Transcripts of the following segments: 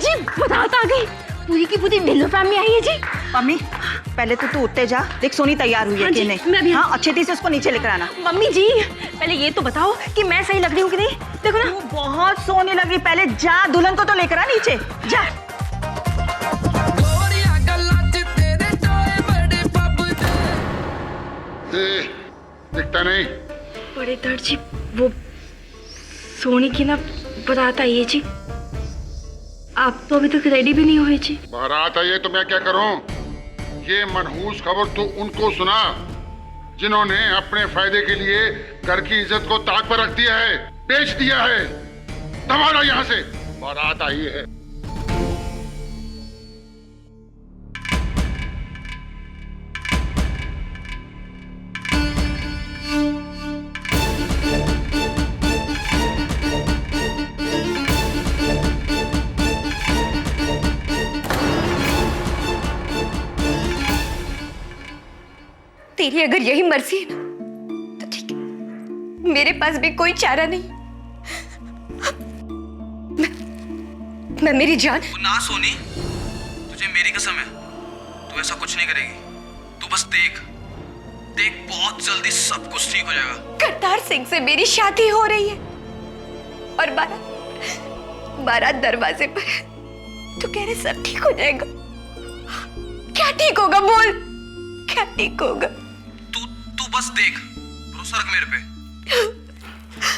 जी बारात आ गई, पूरी की पूरी ढिल्लो फैमिली आई है जी। मम्मी पहले तो तू उठते जा, देख सोनी तैयार हुई है कि नहीं। मैं भी। हाँ अच्छे से उसको नीचे लेकर आना। मम्मी जी पहले ये तो बताओ कि मैं सही लग रही हूँ कि नहीं। देखो ना तू बहुत सोने लगी, पहले जा दुल्हन को तो लेकर आ नीचे जा। दिखता नहीं। बड़े दर्द जी, वो सोनी की ना बारात आई है जी। आप तो अभी तक रेडी भी नहीं हुए जी। बारात आई है तो मैं क्या करूं? ये मनहूस खबर तो उनको सुना जिन्होंने अपने फायदे के लिए घर की इज्जत को ताक पर रख दिया है, बेच दिया है। दबाना यहाँ से, बारात आई है। तेरी अगर यही मर्जी है ना तो ठीक है, मेरे पास भी कोई चारा नहीं। मैं मेरी जान। ना सोनी, तुझे मेरी कसम है, तू ऐसा कुछ नहीं करेगी। तू बस देख देख, बहुत जल्दी सब कुछ ठीक हो जाएगा। करतार सिंह से मेरी शादी हो रही है और बारात दरवाजे पर है। तू कह रहे सब ठीक हो जाएगा? क्या ठीक होगा बोल, क्या ठीक होगा? तू बस देख, भरोसा रख मेरे पे।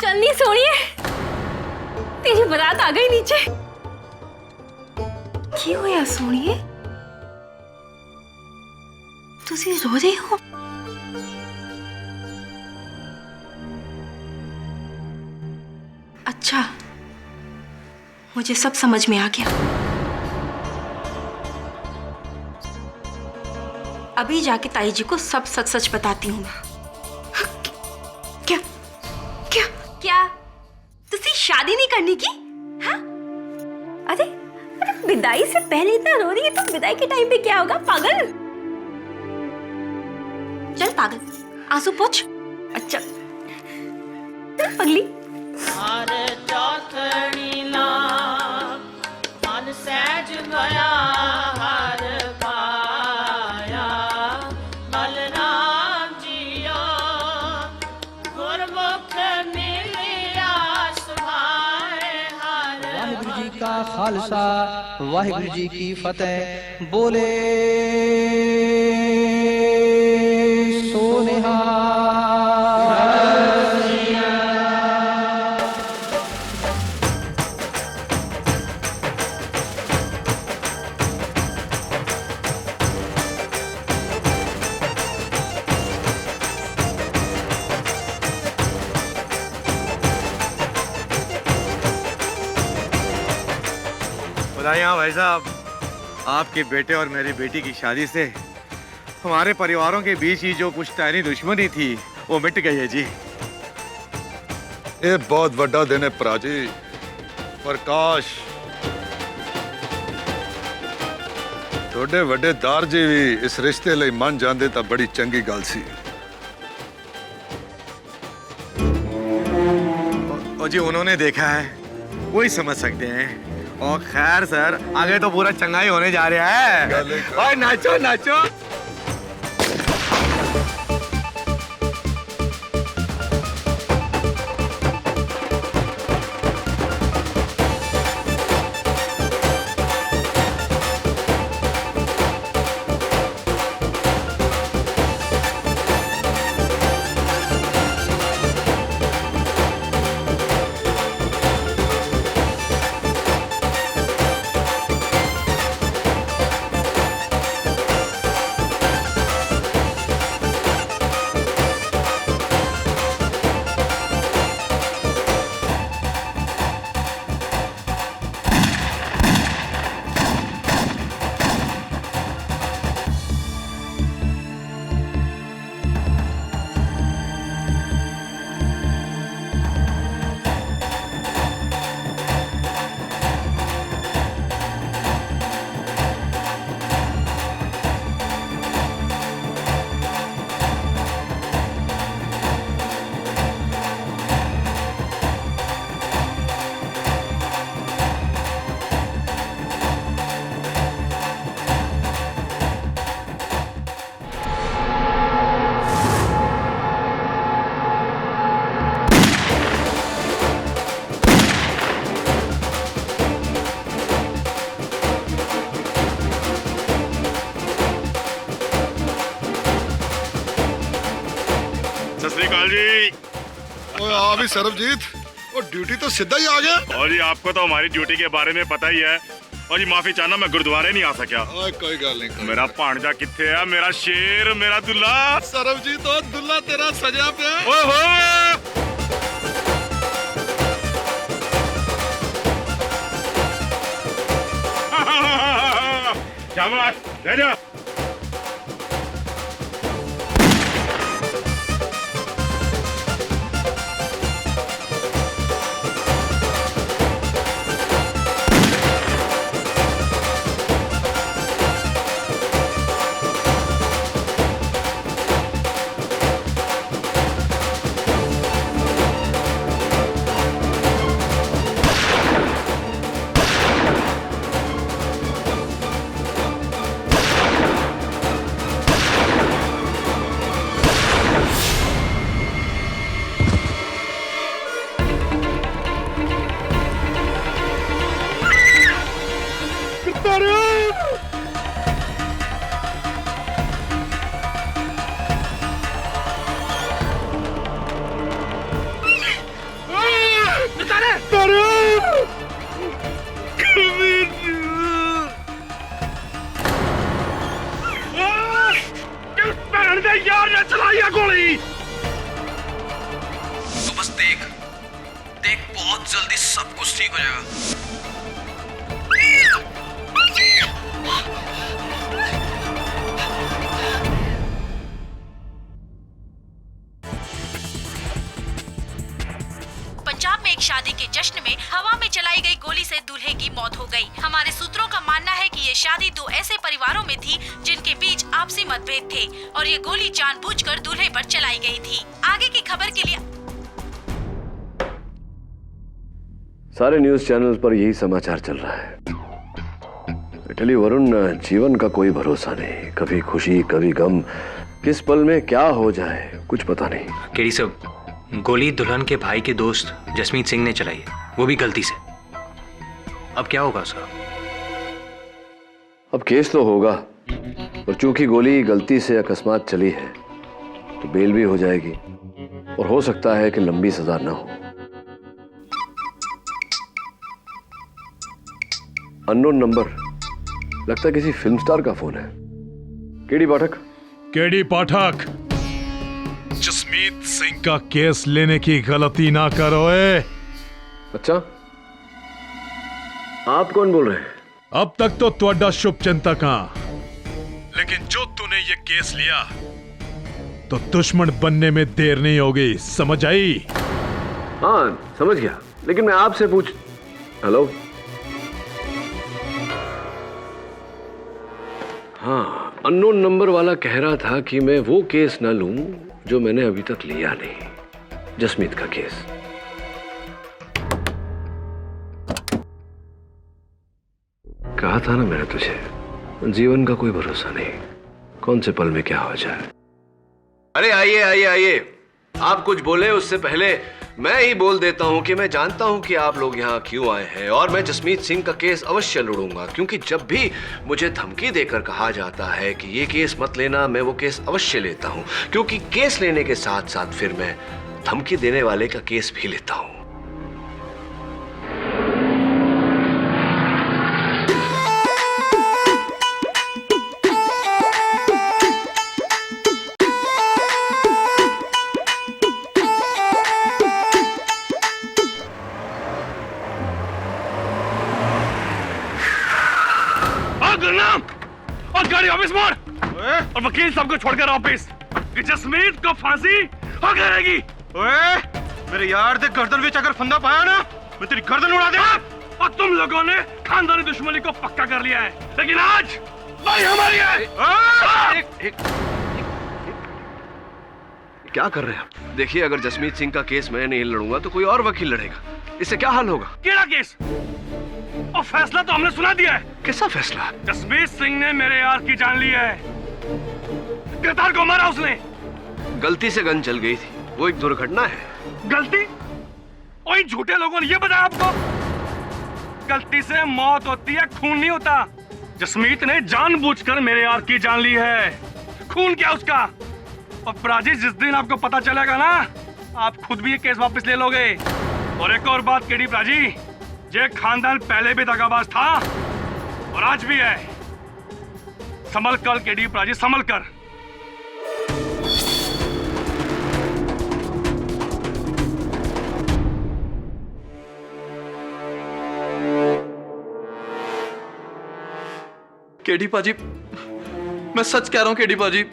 चलनी सोनिए, तेरी बारात आ गई नीचे। क्यों होया सोनिए, तुसी रो रही हो? अच्छा, मुझे सब समझ में आ गया। अभी जाके ताई जी को सब सच सच बताती हूँ मैं। क्या क्या क्या तुसी शादी नहीं करने की? हाँ? अरे विदाई से पहले इतना रो रही है तो विदाई के टाइम पे क्या होगा? पागल, चल पागल, आंसू पोंछ। अच्छा चल पगली। मन सहज गया हर पाया, बलराम जियो गुरमुख मिलिया सुभाए हर। वाहिगुरु जी का खालसा, वाहिगुरु जी की फतेह। बोले सोनिहा। बधाइयाँ भाई साहब, आपके बेटे और मेरी बेटी की शादी से हमारे परिवारों के बीच ही जो पुश्तैनी दुश्मनी थी वो मिट गई है जी। ये बहुत बड़ा दिन है भरा जी। प्रकाश थोड़े वड्डे दार जी भी इस रिश्ते लिए मन जाते तो बड़ी चंगी गल सी। और जी उन्होंने देखा है वही समझ सकते हैं। और खैर सर, आगे तो पूरा चंगाई होने जा रहा है। और नाचो नाचो। सत श्री अकाल जी। ओए आ भी सरबजीत, वो ड्यूटी तो सीधा ही आ गया। और जी आपको तो हमारी ड्यूटी के बारे में पता ही है। और जी माफी चाहना, मैं गुरुद्वारे नहीं आ सका। ओए कोई गल नहीं। मेरा भांजा किथे है, मेरा शेर, मेरा दुल्ला। सरबजीत ओ दुल्ला तेरा सजा पे। ओए हो क्या बात, ले जा। यार ने चलाई गोली। तो बस देख देख, बहुत जल्दी सब कुछ ठीक हो जाएगा। पंजाब में एक शादी के जश्न में हवा में चलाई गई गोली से दूल्हे की मौत हो गई। हमारे सूत्रों का मानना है कि ये शादी दो ऐसे परिवारों में थी जिनके बीच आपसी मतभेद थे और ये गोली जानबूझकर दूल्हे पर चलाई गई थी। आगे की खबर के लिए सारे न्यूज चैनल्स पर यही समाचार चल रहा है। इटली वरुण, जीवन का कोई भरोसा नहीं, कभी खुशी कभी गम, किस पल में क्या हो जाए कुछ पता नहीं। केडी साहब, गोली दुल्हन के भाई के दोस्त जसमीत सिंह ने चलाई है, वो भी गलती से। अब क्या होगा उसका? अब केस तो होगा, और चूंकि गोली गलती से अकस्मात चली है तो बेल भी हो जाएगी और हो सकता है कि लंबी सजा ना हो। अननोन नंबर, लगता है किसी फिल्म स्टार का फोन है। केडी पाठक। केडी पाठक, जसमीत सिंह का केस लेने की गलती ना करो। अच्छा, आप कौन बोल रहे हैं? अब तक तो ਤੁਹਾਡਾ शुभ चिंतक हाँ, लेकिन जो तूने ये केस लिया तो दुश्मन बनने में देर नहीं होगी, समझ आई? हाँ समझ गया, लेकिन मैं आपसे पूछ। हेलो, हाँ, अननोन नंबर वाला कह रहा था कि मैं वो केस ना लूं जो मैंने अभी तक लिया नहीं, जसमीत का केस। कहा था ना मैंने तुझे, जीवन का कोई भरोसा नहीं, कौन से पल में क्या हो जाए। अरे आइए आइए आइए, आप कुछ बोले उससे पहले मैं ही बोल देता हूं कि मैं जानता हूं कि आप लोग यहां क्यों आए हैं, और मैं जसमीत सिंह का केस अवश्य लड़ूंगा, क्योंकि जब भी मुझे धमकी देकर कहा जाता है कि ये केस मत लेना, मैं वो केस अवश्य लेता हूं, क्योंकि केस लेने के साथ साथ फिर मैं धमकी देने वाले का केस भी लेता हूं। और गाड़ी ऑफिस मोड़, और वकील साहब को छोड़कर ऑफिस, कि जसमीत को फांसी हो करेगी। ओए, मेरे यार दे गर्दन में अगर फंदा पाया ना, मैं तेरी गर्दन उड़ा दूंगा। और तुम लोगों ने खानदानी दुश्मनी को पक्का कर लिया है, लेकिन आज भाई हमारी है। क्या कर रहे हैं आप? देखिए, अगर जसमीत सिंह का केस मैं नहीं लड़ूंगा तो कोई और वकील लड़ेगा, इससे क्या हाल होगा? केड़ा केस? और फैसला तो हमने सुना दिया है। कैसा फैसला? जसमीत सिंह ने मेरे यार की जान ली है, गिरफ्तार को मारा उसने। गलती से गन चल गई थी, वो एक दुर्घटना है। गलती? और झूठे लोगों ने ये बताया आपको? गलती से मौत होती है, खून नहीं होता। जसमीत ने जानबूझकर मेरे यार की जान ली है। खून क्या उसका? और प्राची, जिस दिन आपको पता चलेगा ना, आप खुद भी ये केस वापस ले लोगे। और एक और बात केडी प्राची, ये खानदान पहले भी दगाबाज था और आज भी है। संभल कर केडी प्राची, संभल कर। केडी पाजी, मैं सच कह रहा हूं केडी पाजी,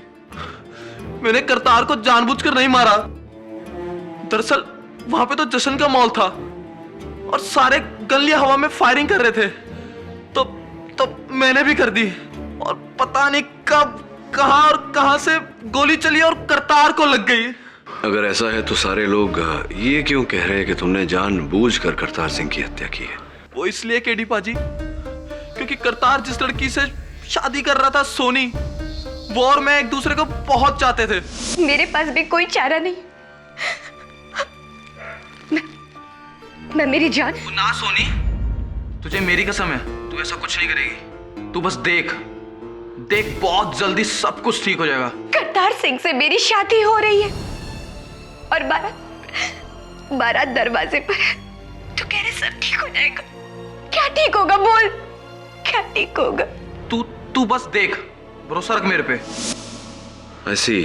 मैंने करतार को जानबूझकर नहीं मारा। दरअसल वहां पे तो जश्न का माहौल था और सारे गलियां हवा में फायरिंग कर रहे थे, तो मैंने भी कर दी। और पता नहीं कब, कहां और कहां से गोली चली और करतार को लग गई। अगर ऐसा है तो सारे लोग ये क्यों कह रहे हैं कि तुमने जानबूझकर करतार सिंह की हत्या की है? वो इसलिए केडी पाजी क्योंकि करतार जिस लड़की से शादी कर रहा था, सोनी, वो और मैं एक दूसरे को बहुत चाहते थे। मेरे पास भी कोई चारा नहीं। मैं मेरी जान। ना सोनी, तुझे मेरी कसम है, तू ऐसा कुछ नहीं करेगी। तू बस देख, बहुत जल्दी सब कुछ ठीक हो जाएगा। करतार सिंह से मेरी शादी हो रही है और बारात दरवाजे पर है। तू कह रहे सब ठीक हो जाएगा? क्या ठीक होगा, बोल, क्या ठीक होगा? तू बस देख, भरोसा रख मेरे पे। ऐसी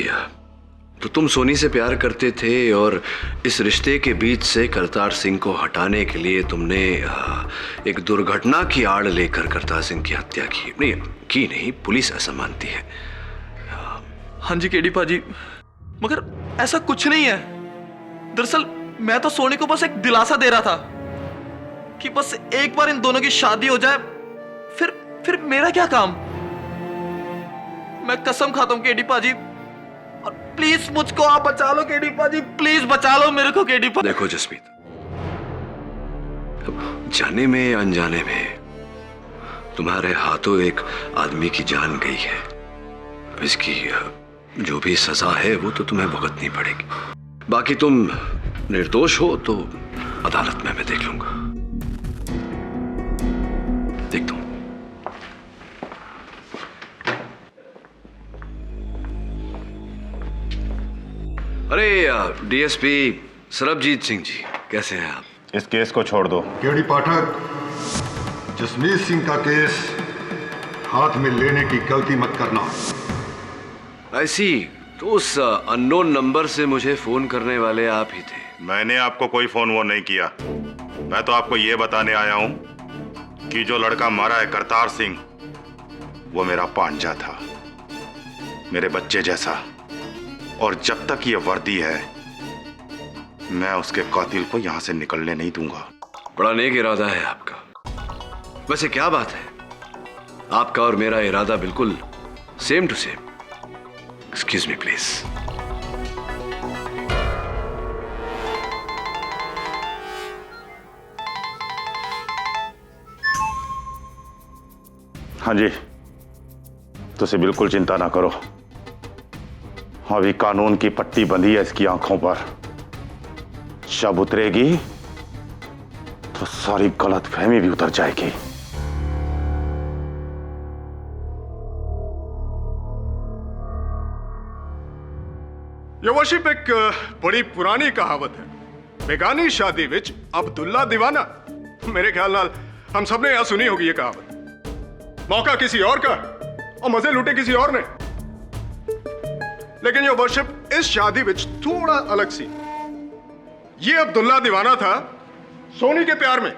तो तुम सोनी से प्यार करते थे और इस रिश्ते के बीच से करतार सिंह को हटाने के लिए तुमने एक दुर्घटना की आड़ लेकर करतार सिंह की हत्या की। नहीं, पुलिस ऐसा मानती है। हाँ जी केडी पाजी, मगर ऐसा कुछ नहीं है। दरअसल मैं तो सोनी को बस एक दिलासा दे रहा था कि बस एक बार इन दोनों की शादी हो जाए, फिर मेरा क्या काम। मैं कसम खाता हूं केडी पाजी, और प्लीज मुझको आप बचा लो केडी पाजी, प्लीज बचा लो मेरे को केडी पाजी। देखो जसमीत, जाने में अनजाने में तुम्हारे हाथों एक आदमी की जान गई है। इसकी जो भी सजा है वो तो तुम्हें भुगतनी पड़ेगी। बाकी तुम निर्दोष हो तो अदालत में मैं देख लूंगा। देख दो। अरे डीएसपी सरबजीत सिंह जी, कैसे हैं आप? इस केस को छोड़ दो। केडी पाठक, जसमीत सिंह का केस हाथ में लेने की गलती मत करना। ऐसी तो उस अननोन नंबर से मुझे फोन करने वाले आप ही थे। मैंने आपको कोई फोन वो नहीं किया। मैं तो आपको ये बताने आया हूं कि जो लड़का मारा है करतार सिंह, वो मेरा पांजा था, मेरे बच्चे जैसा। और जब तक ये वर्दी है, मैं उसके कातिल को यहां से निकलने नहीं दूंगा। बड़ा नेक इरादा है आपका। वैसे क्या बात है, आपका और मेरा इरादा बिल्कुल same to same. Excuse me please. हाँ जी, तुझे बिल्कुल चिंता ना करो। अभी कानून की पट्टी बंधी है इसकी आंखों पर। जब उतरेगी तो सारी गलतफहमी भी उतर जाएगी। ये वर्शिप एक बड़ी पुरानी कहावत है, बेगानी शादी विच अब्दुल्ला दीवाना। मेरे ख्याल नाल हम सबने यहां सुनी होगी ये कहावत। मौका किसी और का और मजे लूटे किसी और ने। लेकिन ये वर्शिप इस शादी विच थोड़ा अलग सी। ये अब्दुल्ला दीवाना था सोनी के प्यार में,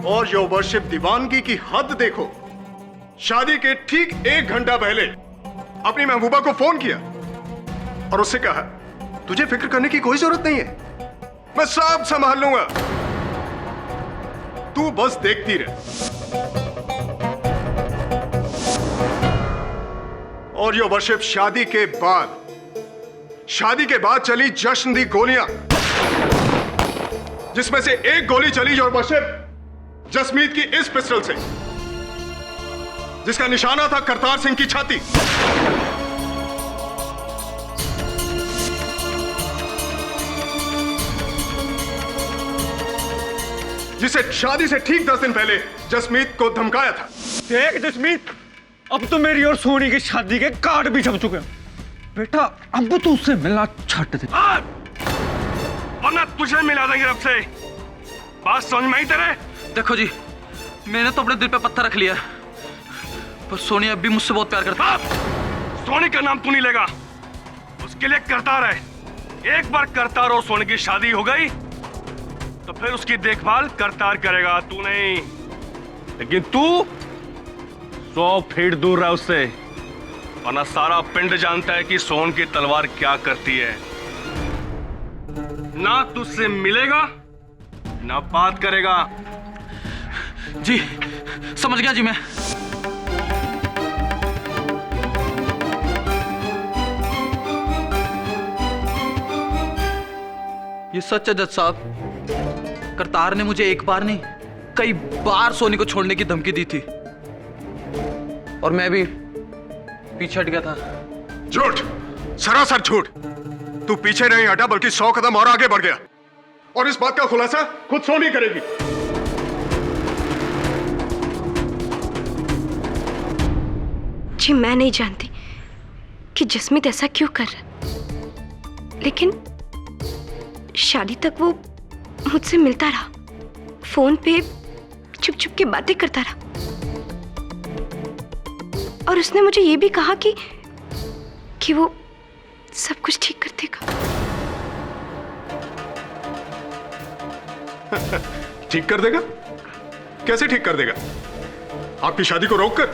और यो वर्शिप दीवानगी की हद देखो। शादी के ठीक 1 घंटा पहले अपनी महबूबा को फोन किया और उससे कहा, तुझे फिक्र करने की कोई जरूरत नहीं है, मैं सब संभाल लूंगा, तू बस देखती रह। और यो वर्शिप शादी के बाद चली जश्न दी गोलियां, जिसमें से एक गोली चली यो वर्शिप जसमीत की इस पिस्टल से, जिसका निशाना था करतार सिंह की छाती। जिसे शादी से ठीक 10 दिन पहले जसमीत को धमकाया था। देख जसमीत, अब तो मेरी और सोनी की शादी के कार्ड भी छप चुके हैं। बेटा अब तो उससे मिलना छट दे। वरना तुझे मिला देंगे रब से। बात समझ में आई तेरे? देखो जी, मैंने तो अपने दिल पे पत्थर रख लिया, पर सोनी अब भी मुझसे बहुत प्यार करती है। सोनी का नाम तू नहीं लेगा, उसके लिए करतार है। एक बार करतार और सोनी की शादी हो गई तो फिर उसकी देखभाल करतार करेगा, तू नहीं। लेकिन तू 100 फीट दूर रहा उससे, वरना सारा पिंड जानता है कि सोन की तलवार क्या करती है। ना तुझसे मिलेगा ना बात करेगा। जी समझ गया जी मैं। ये सच है जज साहब, करतार ने मुझे एक बार नहीं कई बार सोनी को छोड़ने की धमकी दी थी और मैं भी पीछे हट गया था। झूठ, सरासर झूठ। तू पीछे नहीं हटा बल्कि 100 कदम और आगे बढ़ गया, और इस बात का खुलासा खुद सोनी करेगी। जी मैं नहीं जानती कि जसमीत ऐसा क्यों कर रहा है, लेकिन शादी तक वो मुझसे मिलता रहा, फोन पे चुप चुप के बातें करता रहा, और उसने मुझे ये भी कहा कि वो सब कुछ ठीक कर देगा। ठीक कर देगा? कैसे ठीक कर देगा? आपकी शादी को रोककर?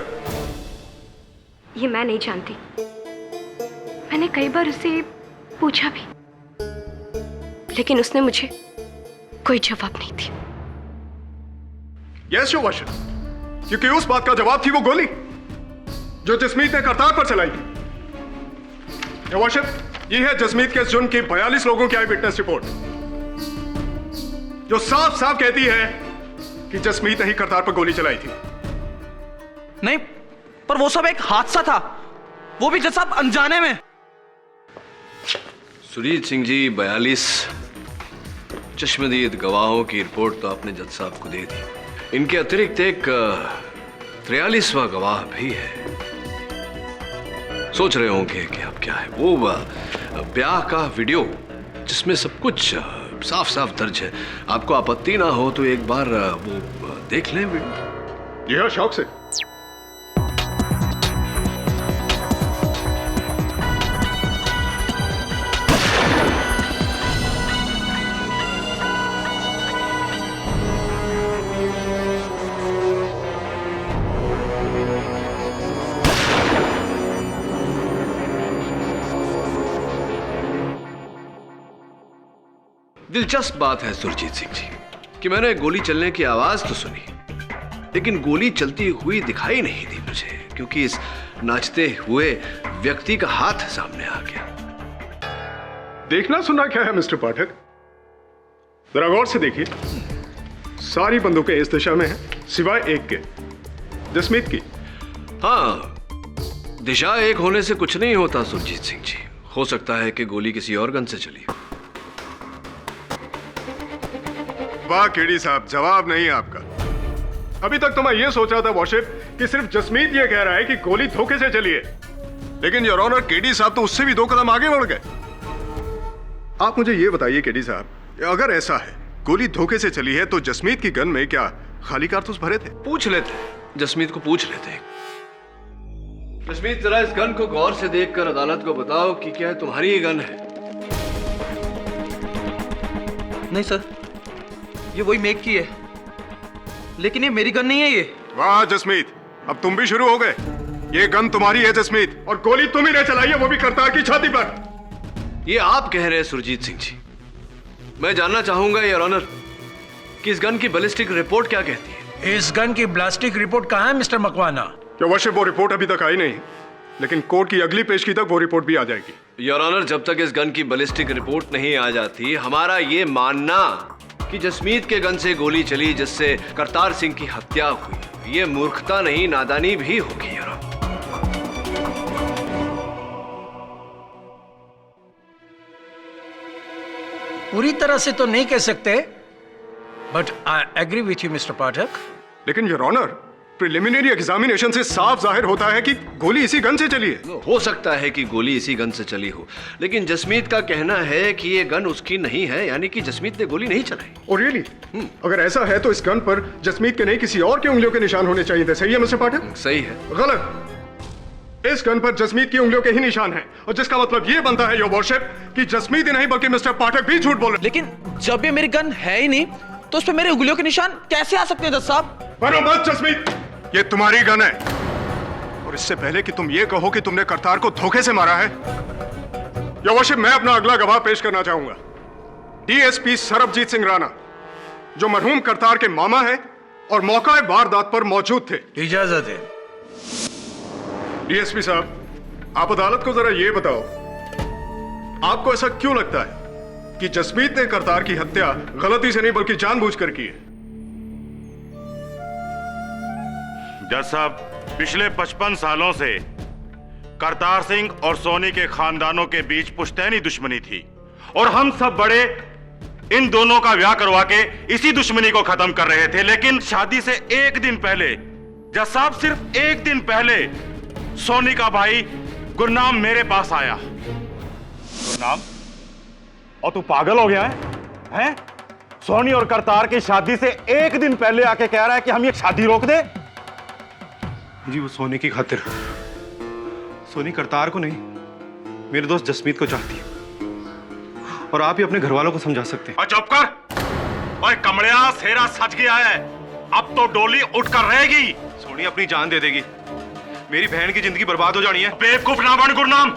ये मैं नहीं जानती। मैंने कई बार उससे पूछा भी, लेकिन उसने मुझे कोई जवाब नहीं दिया। यस योवाशिप, क्योंकि उस बात का जवाब थी वो गोली जो जसमीत ने करतार पर चलाई थी। योवाशिप, ये है जसमीत के जुर्म की 42 लोगों की आई विटनेस रिपोर्ट, जो साफ साफ कहती है कि जसमीत ने ही करतार पर गोली चलाई थी। नहीं, पर वो सब एक हादसा था, वो भी जज साहब अनजाने में। सुरजीत सिंह जी, 42 चश्मदीद गवाहों की रिपोर्ट तो आपने जज साहब को दे दी। इनके अतिरिक्त एक 43वां गवाह भी है। सोच रहे होंगे कि अब क्या है वो ब्याह का वीडियो जिसमें सब कुछ साफ साफ दर्ज है। आपको आपत्ति ना हो तो एक बार वो देख लें वीडियो। यह शौक से। दिलचस्प बात है सुरजीत सिंह जी कि मैंने गोली चलने की आवाज तो सुनी, लेकिन गोली चलती हुई दिखाई नहीं दी मुझे, क्योंकि इस नाचते हुए व्यक्ति का हाथ सामने आ गया। देखना सुनना क्या है मिस्टर पाठक? जरा गौर से देखिए, सारी बंदूकें इस दिशा में हैं, सिवाय एक के, जसमीत की। हाँ, दिशा एक होने से कुछ नहीं होता सुरजीत सिंह जी। हो सकता है कि गोली किसी और गन से चली। वाह केडी साहब, जवाब नहीं आपका। अभी तक तो मैं ये सोच रहा था वॉशिप कि सिर्फ जसमीत ये कह रहा है कि गोली धोखे से चली है, लेकिन योर ऑनर केडी साहब तो उससे भी 2 कदम आगे बढ़ गए। आप मुझे ये बताइए केडी साहब, अगर ऐसा है गोली धोखे से चली है तो जसमीत की गन में क्या खाली कारतूस भरे थे? पूछ लेते, जसमीत को पूछ लेते। जसमीत, जरा इस गन को गौर से देखकर अदालत को बताओ कि क्या तुम्हारी ही गन है? नहीं सर, ये वही मेक की है, लेकिन ये मेरी गन नहीं है। ये वाह जसमीत, अब तुम भी शुरू हो गए। ये गन तुम्हारी है जसमीत, और गोली तुम ही ने चलाई है, वो भी करतार की छाती पर। ये आप कह रहे हैं सुरजीत सिंह जी। मैं जानना चाहूंगा योर ऑनर कि इस गन की बैलिस्टिक रिपोर्ट क्या कहती है? इस गन की ब्लास्टिक रिपोर्ट कहाँ है मिस्टर मकवाना? क्या वर्षिप, वो रिपोर्ट अभी तक आई नहीं, लेकिन कोर्ट की अगली पेशगी तक वो रिपोर्ट भी आ जाएगी। योर ऑनर, जब तक इस गन की बैलिस्टिक रिपोर्ट नहीं आ जाती, हमारा ये मानना कि जसमीत के गन से गोली चली जिससे करतार सिंह की हत्या हुई, ये मूर्खता नहीं नादानी भी होगी। योर ऑनर, पूरी तरह से तो नहीं कह सकते, but I agree with you Mister Pathak. लेकिन योर ऑनर, प्रिलिमिनरी एग्जामिनेशन से साफ जाहिर होता है कि गोली इसी गन से चली है। हो सकता है कि गोली इसी गन से चली हो, लेकिन जसमीत का कहना है कि ये गन उसकी नहीं है, यानी कि जसमीत ने गोली नहीं चलाई। और रियली? अगर ऐसा है तो इस गन पर जसमीत के नहीं किसी और की उंगलियों के निशान होने चाहिए थे। सही है मिस्टर पाठक? सही है। गलत। इस गन पर जसमीत की उंगलियों के ही निशान हैं, और जिसका मतलब ये बनता है योर वर्शिप कि जसमीत ही नहीं बल्कि मिस्टर पाठक भी झूठ बोल रहे। लेकिन जब ये मेरी गन है ही नहीं तो उस पर मेरी उंगलियों के निशान कैसे आ सकते हैं जज साहब? बनो मत जसमीत, ये तुम्हारी गन है, और इससे पहले कि तुम ये कहो कि तुमने करतार को धोखे से मारा है, योर वर्शिप, मैं अपना अगला गवाह पेश करना चाहूंगा। डीएसपी सरबजीत सिंह राणा, जो मरहूम करतार के मामा है और मौका वारदात पर मौजूद थे। इजाजत है। डीएसपी साहब, आप अदालत को जरा ये बताओ, आपको ऐसा क्यों लगता है कि जसमीत ने करतार की हत्या गलती से नहीं बल्कि जानबूझकर की है? जज साहब, पिछले 55 सालों से करतार सिंह और सोनी के खानदानों के बीच पुश्तैनी दुश्मनी थी, और हम सब बड़े इन दोनों का ब्याह करवा के इसी दुश्मनी को खत्म कर रहे थे। लेकिन शादी से एक दिन पहले, जज साहब सिर्फ एक दिन पहले, सोनी का भाई गुरनाम मेरे पास आया। गुरनाम, और तू पागल हो गया है? सोनी और करतार की शादी से एक दिन पहले आके कह रहा है कि हम ये शादी रोक दे? जी वो सोनी की खातिर। सोनी करतार को नहीं, मेरे दोस्त जसमीत को चाहती है, और आप ही अपने घर वालों को समझा सकते हैं। चुप कर। ओए कमलिया, सेरा सज गया है, अब तो डोली उठकर रहेगी। सोनी अपनी जान दे देगी, मेरी बहन की जिंदगी बर्बाद हो जानी है। बेवकूफ ना बन गुरनाम।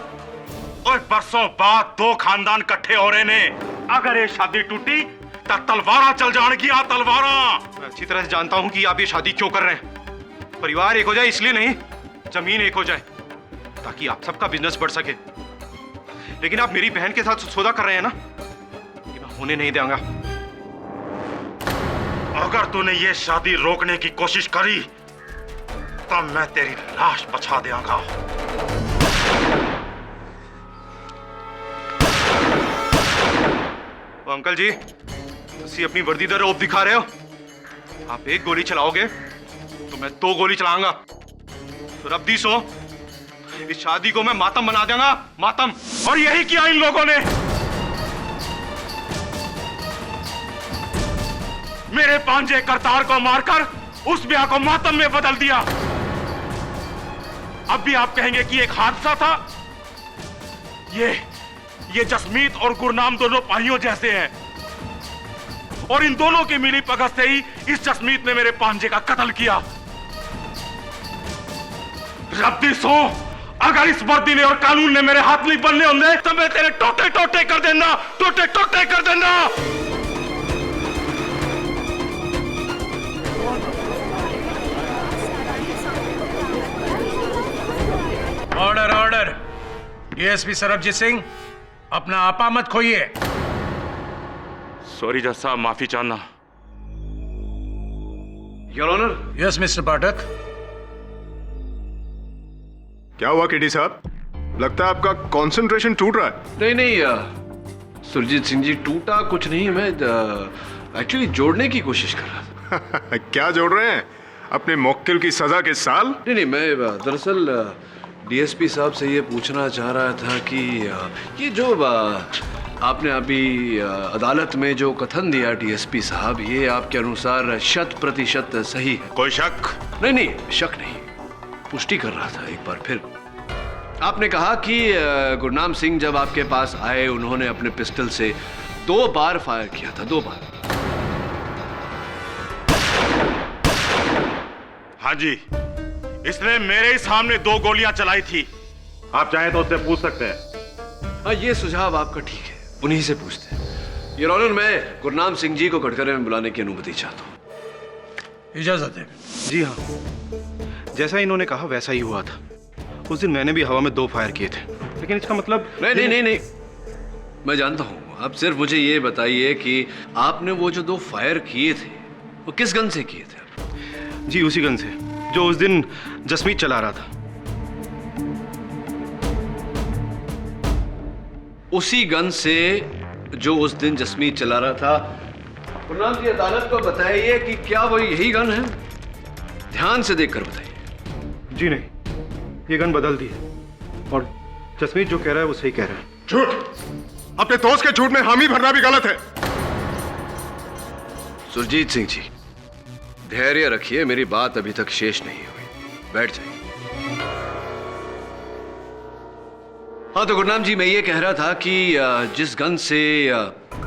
और बरसों बाद दो खानदान इकट्ठे हो रहे ने, अगर ये शादी टूटी तो तलवारा चल जाएगी। तलवारा। मैं अच्छी तरह से जानता हूं कि आप ये शादी क्यों कर रहे हैं। परिवार एक हो जाए इसलिए नहीं, जमीन एक हो जाए ताकि आप सबका बिजनेस बढ़ सके। लेकिन आप मेरी बहन के साथ सौदा कर रहे हैं ना, ये मैं होने नहीं दूंगा। अगर तूने ये शादी रोकने की कोशिश करी तो मैं तेरी लाश बचा दूंगा। अंकल जी, तुसी अपनी वर्दी दा रौब दिखा रहे हो। आप एक गोली चलाओगे तो मैं 2 गोली चलाऊंगा। तो रब्दी सो, इस शादी को मैं मातम बना दूंगा, मातम। और यही किया इन लोगों ने। मेरे पांजे करतार को मारकर उस ब्याह को मातम में बदल दिया। अब भी आप कहेंगे कि एक हादसा था? ये जसमीत और गुरनाम दोनों भाइयों जैसे हैं, और इन दोनों की मिली भगत से ही इस जसमीत ने मेरे पांजे का कत्ल किया। रब्दी सो, अगर इस वर्दी ने और कानून ने मेरे हाथ नहीं बनने होंगे तो मैं तेरे टोटे टोटे कर देना, टोटे टोटे कर देना। Order order. DSP Sarabjit Singh, अपना आपा मत खोइए। सॉरी जज साहब, माफी चाहना। Your honour. Yes mister Pathak. क्या हुआ केडी साहब? लगता है आपका कंसंट्रेशन टूट रहा है। नहीं सुरजीत सिंह जी, टूटा कुछ नहीं, मैं एक्चुअली जोड़ने की कोशिश कर रहा था। क्या जोड़ रहे हैं? अपने मुक्किल की सजा के साल? नहीं, मैं दरअसल डीएसपी साहब से ये पूछना चाह रहा था कि ये जो आपने अभी अदालत में जो कथन दिया डीएसपी साहब, ये आपके अनुसार 100% सही है? कोई शक? नहीं, शक नहीं, पुष्टि कर रहा था एक बार फिर। आपने कहा कि गुरनाम सिंह जब आपके पास आए, उन्होंने अपने पिस्टल से 2 बार फायर किया था, 2 बार। हाँ जी, इसने मेरे ही सामने 2 गोलियां चलाई थी। आप चाहें तो उससे पूछ सकते हैं। हाँ, ये सुझाव आपका ठीक है, उन्हीं से पूछते हैं। योर ऑनर, मैं गुरनाम सिंह जी को कटघरे में बुलाने की अनुमति चाहता हूँ। इजाजत है। जी हाँ, जैसा इन्होंने कहा वैसा ही हुआ था। उस दिन मैंने भी हवा में 2 फायर किए थे, लेकिन इसका मतलब नहीं, मैं जानता हूँ। आप सिर्फ मुझे ये बताइए कि आपने वो जो 2 फायर किए थे वो किस गन से किए थे? जी उसी गन से जो उस दिन जसमीत चला रहा था। उसी गन से जो उस दिन जसमीत चला रहा था। गुरनाम जी, अदालत को बताइए कि क्या वो यही गन है? ध्यान से देखकर बताइए। जी नहीं, ये गन बदल दी है और जसमीत जो कह रहा है वो सही कह रहा है। झूठ! अपने दोस्त के झूठ में हामी भरना भी गलत है। सुरजीत सिंह जी, धैर्य रखिए, मेरी बात अभी तक शेष नहीं हुई। बैठ जाइए। हाँ तो गुरनाम जी, मैं ये कह रहा था कि जिस गन से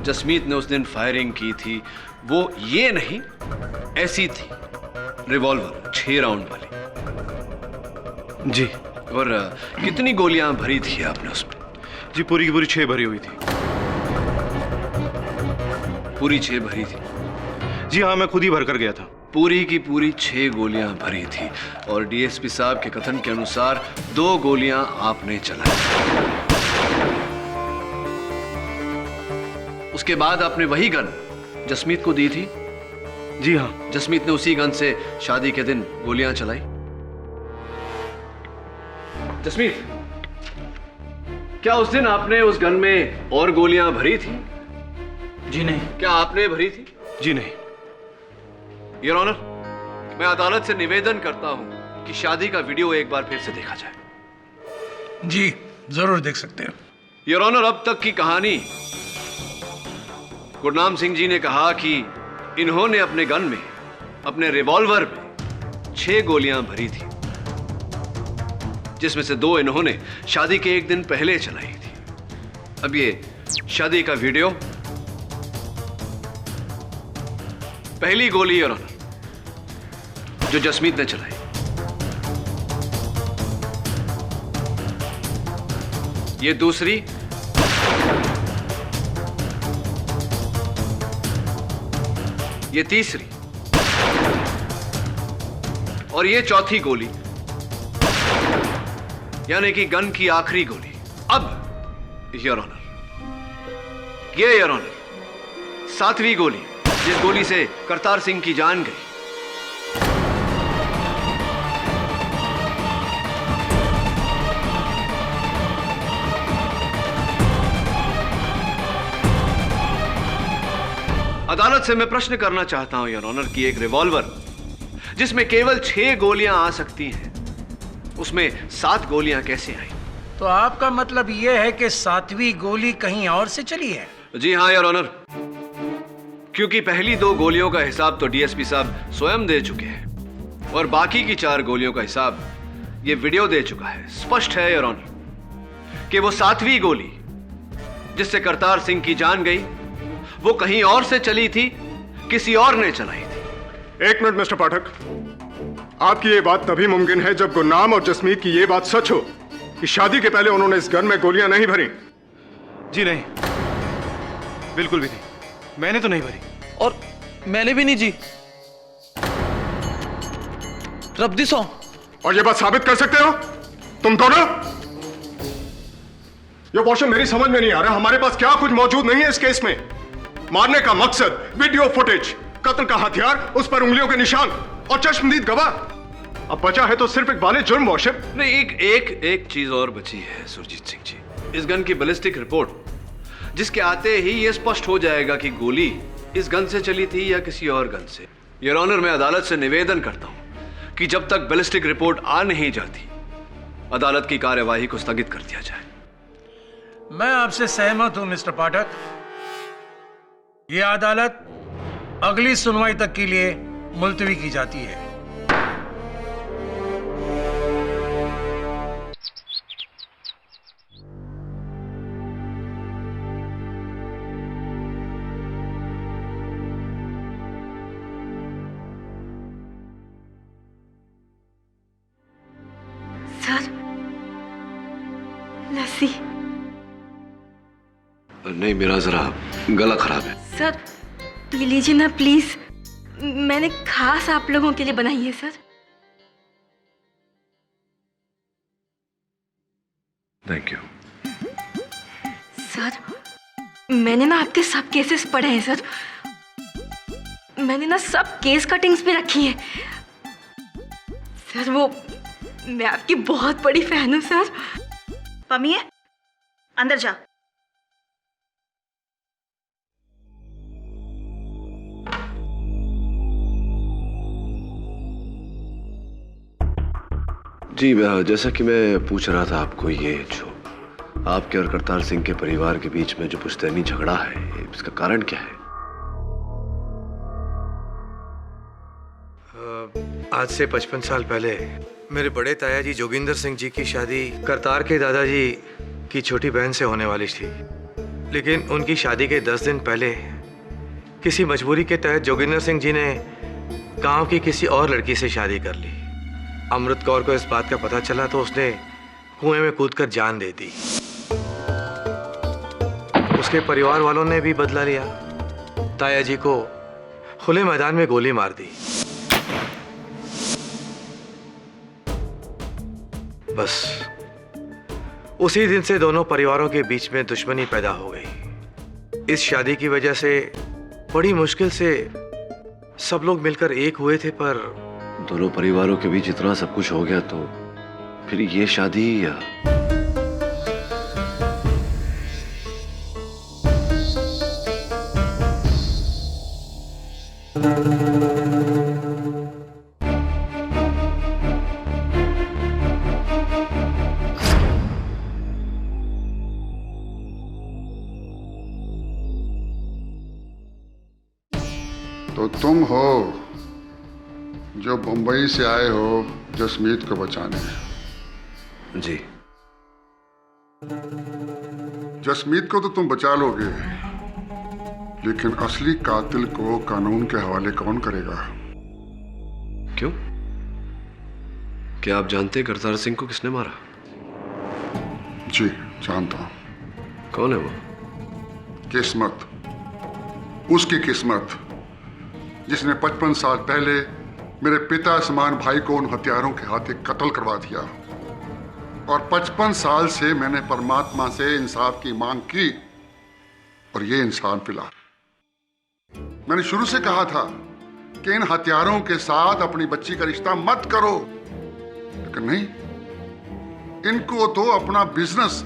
जसमीत ने उस दिन फायरिंग की थी वो ये नहीं, ऐसी थी, रिवॉल्वर 6 राउंड वाली। जी। और कितनी गोलियां भरी थी आपने उसमें? जी पूरी की पूरी 6 भरी हुई थी। पूरी 6 भरी थी? जी हाँ, मैं खुद ही भर कर गया था। पूरी की पूरी 6 गोलियां भरी थी और डीएसपी साहब के कथन के अनुसार 2 गोलियां आपने चलाई। उसके बाद आपने वही गन जसमीत को दी थी? जी हाँ। जसमीत ने उसी गन से शादी के दिन गोलियां चलाई? जसमीत, क्या उस दिन आपने उस गन में और गोलियां भरी थी? जी नहीं। क्या आपने भरी थी? जी नहीं। योर ऑनर, मैं अदालत से निवेदन करता हूं कि शादी का वीडियो एक बार फिर से देखा जाए। जी जरूर देख सकते हैं। योर ऑनर, अब तक की कहानी, गुरनाम सिंह जी ने कहा कि इन्होंने अपने गन में, अपने रिवॉल्वर में 6 गोलियां भरी थी, जिसमें से 2 इन्होंने शादी के एक दिन पहले चलाई थी। अब ये शादी का वीडियो, पहली गोली योर ऑनर जो जसमीत ने चलाई, ये दूसरी, ये तीसरी और ये चौथी गोली, यानी कि गन की आखिरी गोली। अब योर ऑनर, ये योर ऑनर 7वीं गोली, जिस गोली से करतार सिंह की जान गई। अदालत से मैं प्रश्न करना चाहता हूं योर ऑनर कि एक रिवॉल्वर जिसमें केवल 6 गोलियां आ सकती हैं, उसमें 7 गोलियां कैसे आई? तो आपका मतलब यह है कि 7वीं गोली कहीं और से चली है? जी हां योर ऑनर, क्योंकि पहली 2 गोलियों का हिसाब तो डीएसपी साहब स्वयं दे चुके हैं और बाकी की 4 गोलियों का हिसाब ये वीडियो दे चुका है। स्पष्ट है योर ऑनर कि वो 7वीं गोली जिससे करतार सिंह की जान गई, वो कहीं और से चली थी, किसी और ने चलाई थी। 1 मिनट मिस्टर पाठक, आपकी ये बात तभी मुमकिन है जब गुरनाम और जसमीत की ये बात सच हो कि शादी के पहले उन्होंने इस गन में गोलियां नहीं भरी। जी नहीं, बिल्कुल भी नहीं, मैंने तो नहीं भरी। और मैंने भी नहीं जी। रब्दी सौ। और ये बात साबित कर सकते हो तुम दोनों? ये क्वेश्चन मेरी समझ में नहीं आ रहा। हमारे पास क्या कुछ मौजूद नहीं है इस केस में? मारने का मकसद, वीडियो फुटेज, कत्ल का हथियार, उस पर उंगलियों के निशान और चश्मदीद गवाह। अब बचा है तो सिर्फ एक बाले जुर्म वॉशिप। नहीं, एक चीज और बची है सुरजीत सिंह जी। इस गन की बैलिस्टिक रिपोर्ट, जिसके आते ही यह स्पष्ट हो जाएगा कि गोली इस गन से चली थी या किसी और गन से। योर ऑनर, मैं अदालत से निवेदन करता हूं कि जब तक बैलिस्टिक रिपोर्ट आ नहीं जाती, अदालत की कार्यवाही को स्थगित कर दिया जाए। मैं आपसे सहमत हूं मिस्टर पाठक। यह अदालत अगली सुनवाई तक के लिए मुलतवी की जाती है। सर, लस्सी। नहीं, मेरा जरा गला खराब है। सर पी लीजिए ना प्लीज, मैंने खास आप लोगों के लिए बनाई है सर। Thank you. सर मैंने ना आपके सब केसेस पढ़े हैं सर, मैंने ना सब केस कटिंग्स भी रखी हैं सर। वो मैं आपकी बहुत बड़ी फैन हूँ सर। पमिए, अंदर जा। जी जैसा कि मैं पूछ रहा था आपको, ये जो आपके और करतार सिंह के परिवार के बीच में जो पुश्तैनी झगड़ा है, इसका कारण क्या है? आज से 55 साल पहले मेरे बड़े ताया जी जोगिंदर सिंह जी की शादी करतार के दादाजी की छोटी बहन से होने वाली थी, लेकिन उनकी शादी के 10 दिन पहले किसी मजबूरी के तहत जोगिंदर सिंह जी ने गांव की किसी और लड़की से शादी कर ली। अमृत कौर को इस बात का पता चला तो उसने कुएं में कूदकर जान दे दी। उसके परिवार वालों ने भी बदला लिया, ताया जी को खुले मैदान में गोली मार दी। बस उसी दिन से दोनों परिवारों के बीच में दुश्मनी पैदा हो गई। इस शादी की वजह से बड़ी मुश्किल से सब लोग मिलकर एक हुए थे, पर दोनों परिवारों के बीच इतना सब कुछ हो गया तो फिर ये शादी या तो तुम हो जो मुंबई से आए हो जसमीत को बचाने? जी। जसमीत को तो तुम बचा लोगे, लेकिन असली कातिल को कानून के हवाले कौन करेगा? क्यों? क्या आप जानते हैं करतार सिंह को किसने मारा? जी जानता हूं। कौन है वो? किस्मत, उसकी किस्मत जिसने 55 साल पहले मेरे पिता समान भाई को उन हथियारों के हाथे कत्ल करवा दिया। और 55 साल से मैंने परमात्मा से इंसाफ की मांग की और ये इंसान मिला। मैंने शुरू से कहा था कि इन हथियारों के साथ अपनी बच्ची का रिश्ता मत करो, लेकिन नहीं, इनको तो अपना बिजनेस,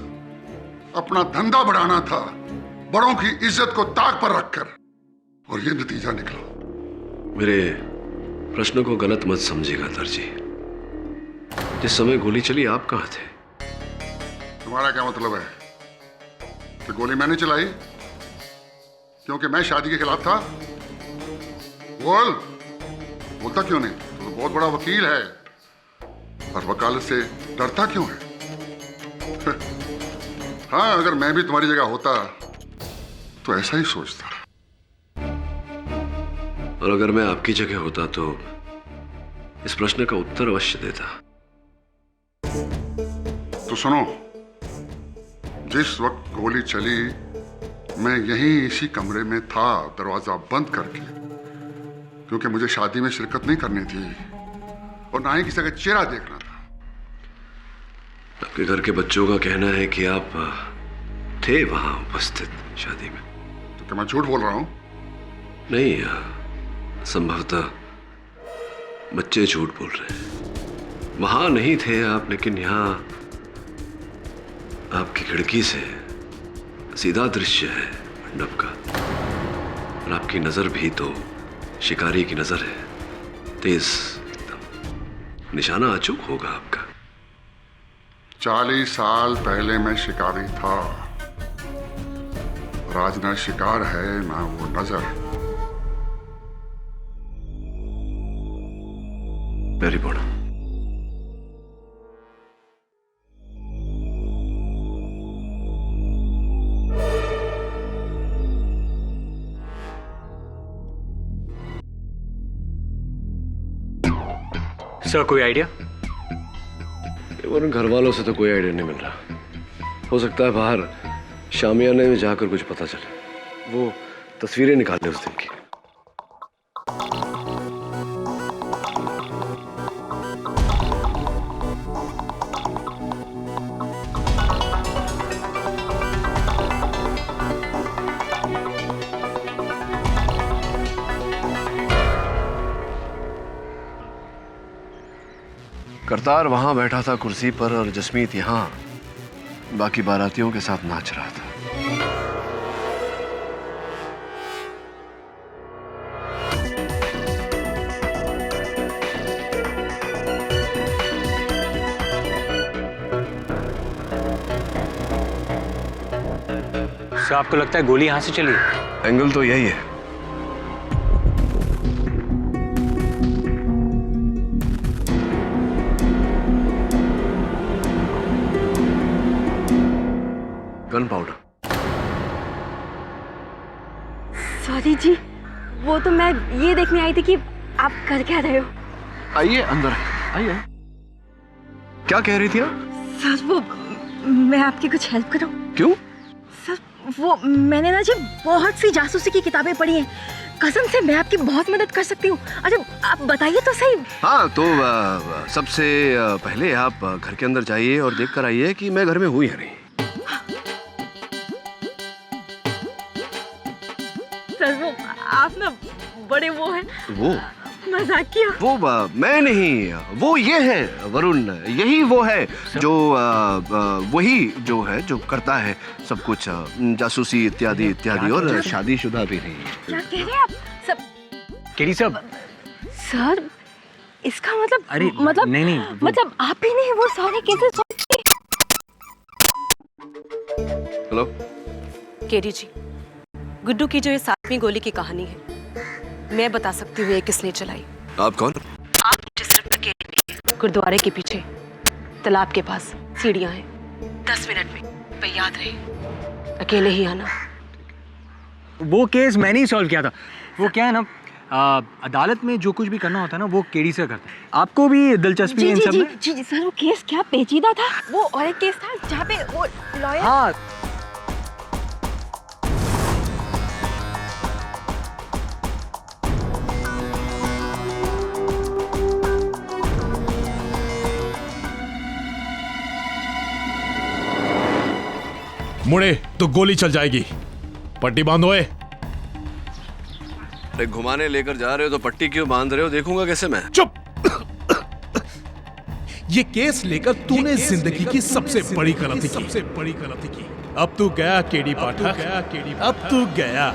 अपना धंधा बढ़ाना था, बड़ों की इज्जत को ताक पर रखकर, और ये नतीजा निकला। मेरे प्रश्न को गलत मत समझिएगा दर्जी। जिस समय गोली चली आप कहां थे? तुम्हारा क्या मतलब है कि गोली मैंने चलाई क्योंकि मैं शादी के खिलाफ था? बोलता क्यों नहीं? तो बहुत बड़ा वकील है और वकालत से डरता क्यों है? हाँ, अगर मैं भी तुम्हारी जगह होता तो ऐसा ही सोचता। और अगर मैं आपकी जगह होता तो इस प्रश्न का उत्तर अवश्य देता। तो सुनो, जिस वक्त गोली चली मैं यहीं इसी कमरे में था, दरवाजा बंद करके, क्योंकि मुझे शादी में शिरकत नहीं करनी थी और ना ही किसी का चेहरा देखना था। आपके घर के बच्चों का कहना है कि आप थे वहां उपस्थित शादी में। तो क्या मैं झूठ बोल रहा हूं? नहीं, संभवतः बच्चे झूठ बोल रहे हैं। वहां नहीं थे आप, लेकिन यहां आपकी खिड़की से सीधा दृश्य है मंडप का, और आपकी नजर भी तो शिकारी की नजर है, तेज एकदम। निशाना अचूक होगा आपका। 40 साल पहले मैं शिकारी था, और आज ना शिकार है ना वो नजर। Very good. सर कोई आइडिया? घर वालों से तो कोई आइडिया नहीं मिल रहा। हो सकता है बाहर शामियाने में जाकर कुछ पता चले। वो तस्वीरें निकाले उस दिन की। करतार वहां बैठा था कुर्सी पर और जसमीत यहां बाकी बारातियों के साथ नाच रहा था। सो आपको लगता है गोली यहाँ से चली है? एंगल तो यही है। Gun powder. सॉरी जी, वो तो मैं ये देखने आई थी कि आप कर क्या रहे हो। आइए अंदर, आइए। क्या कह रही थी आप? सर वो मैं आपकी कुछ हेल्प करूं? क्यों? सर वो मैंने ना जी बहुत सी जासूसी की किताबें पढ़ी हैं, कसम से मैं आपकी बहुत मदद कर सकती हूँ। अच्छा आप बताइए तो सही। हाँ तो सबसे पहले आप घर के अंदर जाइए और देख कर आइए कि मैं घर में हूँ या नहीं। सर वो आप ना बड़े वो हैं। वो मजाक किया। वो मैं नहीं, वो ये है वरुण, यही वो है जो वही जो है जो करता है सब कुछ, जासूसी इत्यादि इत्यादि, और शादीशुदा भी नहीं। क्या कह रहे हैं आप? सब केडी साहब। सर इसका मतलब अरे नहीं मतलब आप ही नहीं, वो सारे केसेस। हेलो केडी जी, गुड्डू की जो ये 7वीं गोली की कहानी है, मैं बता सकती हूँ ये किसने चलाई। आप कौन? आप मुझे सिर्फ अकेले नहीं, गुरुद्वारे के पीछे तालाब के पास सीढ़ियां हैं, 10 मिनट में, पर याद रहे अकेले ही आना। वो केस मैंने ही सॉल्व किया था। वो क्या है ना, अदालत में जो कुछ भी करना होता है ना वो केडी से करता है। आपको भी दिलचस्पी है इन सब में? जी सर वो केस क्या पेचीदा था। वो और एक केस था जहाँ पे वो लॉयर। हाँ मुड़े तो गोली चल जाएगी। पट्टी बांधो। अरे घुमाने लेकर जा रहे हो तो पट्टी क्यों बांध रहे हो? देखूंगा कैसे मैं। चुप। ये केस लेकर तूने जिंदगी की सबसे बड़ी गलती की। अब तू गया केडी पाठक, अब तू गया।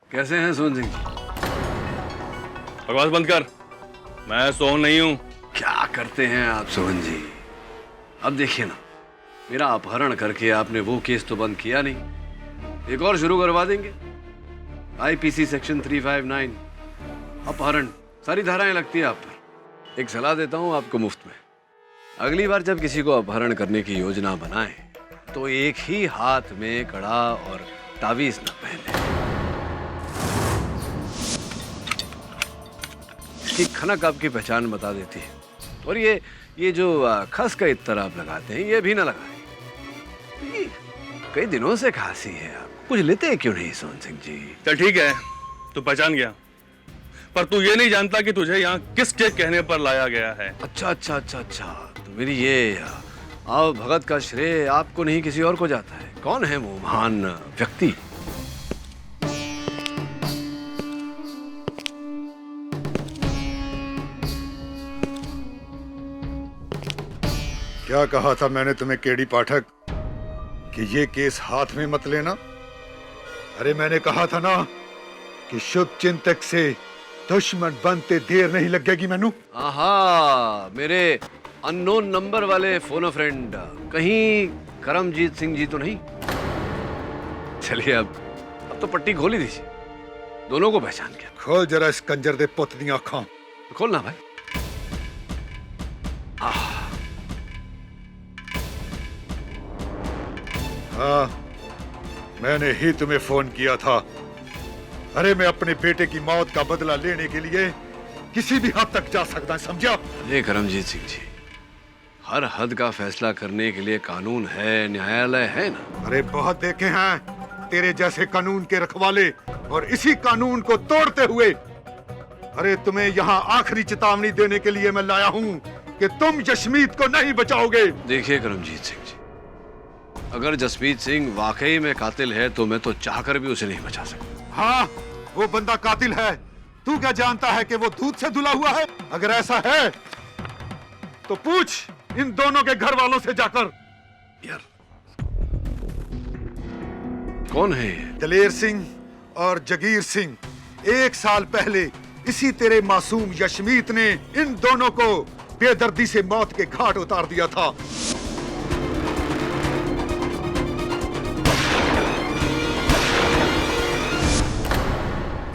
कैसे हैं सोहन सिंह जी? बकवास बंद कर, मैं सोहन नहीं हूं। क्या करते हैं आप सोहन जी? अब देखिए ना, मेरा अपहरण करके आपने वो केस तो बंद किया नहीं, एक और शुरू करवा देंगे। आईपीसी सेक्शन 359 अपहरण, सारी धाराएं लगती है आप पर। एक सलाह देता हूं आपको मुफ्त में, अगली बार जब किसी को अपहरण करने की योजना बनाए तो एक ही हाथ में कड़ा और तावीज न पहने। इसकी खनक आपकी पहचान बता देती है। और ये जो खस का इत्तर आप लगाते हैं, ये भी ना लगाएं। कई दिनों से खांसी है, आप कुछ लेते क्यों नहीं सोहन सिंह जी? चल ठीक है, तू पहचान गया, पर तू ये नहीं जानता कि तुझे यहाँ किसके कहने पर लाया गया है। अच्छा, तो मेरी ये आओ भगत का श्रेय आपको नहीं किसी और को जाता है। कौन है वो महान व्यक्ति? क्या कहा था मैंने तुम्हें केडी पाठक कि ये केस हाथ में मत लेना? अरे मैंने कहा था ना कि शुभ चिंतक से दुश्मन बनते देर नहीं लगेगी। मैनू आहा, मेरे अननोन नंबर वाले फोन फ्रेंड कहीं करमजीत सिंह जी तो नहीं? चलिए अब तो पट्टी खोल ही दीजिए, दोनों को पहचान के। खोल जरा इस कंजर दे पुत दी आंखां। खोलना भाई। हाँ, मैंने ही तुम्हें फोन किया था। अरे मैं अपने बेटे की मौत का बदला लेने के लिए किसी भी हद तक जा सकता, समझा? अरे करमजीत सिंह जी, हर हद का फैसला करने के लिए कानून है, न्यायालय है ना। अरे बहुत देखे हैं तेरे जैसे कानून के रखवाले, और इसी कानून को तोड़ते हुए अरे तुम्हें यहाँ आखिरी चेतावनी देने के लिए मैं लाया हूँ कि तुम जसमीत को नहीं बचाओगे। देखिए करमजीत सिंह जी, अगर जसमीत सिंह वाकई में कातिल है तो मैं तो चाहकर भी उसे नहीं बचा सकता। हाँ, वो बंदा कातिल है, तू क्या जानता है कि वो दूध से धुला हुआ है? अगर ऐसा है तो पूछ इन दोनों के घर वालों से जाकर। कौन है? दलेर सिंह और जगीर सिंह। 1 साल पहले इसी तेरे मासूम यशमीत ने इन दोनों को बेदर्दी से मौत के घाट उतार दिया था।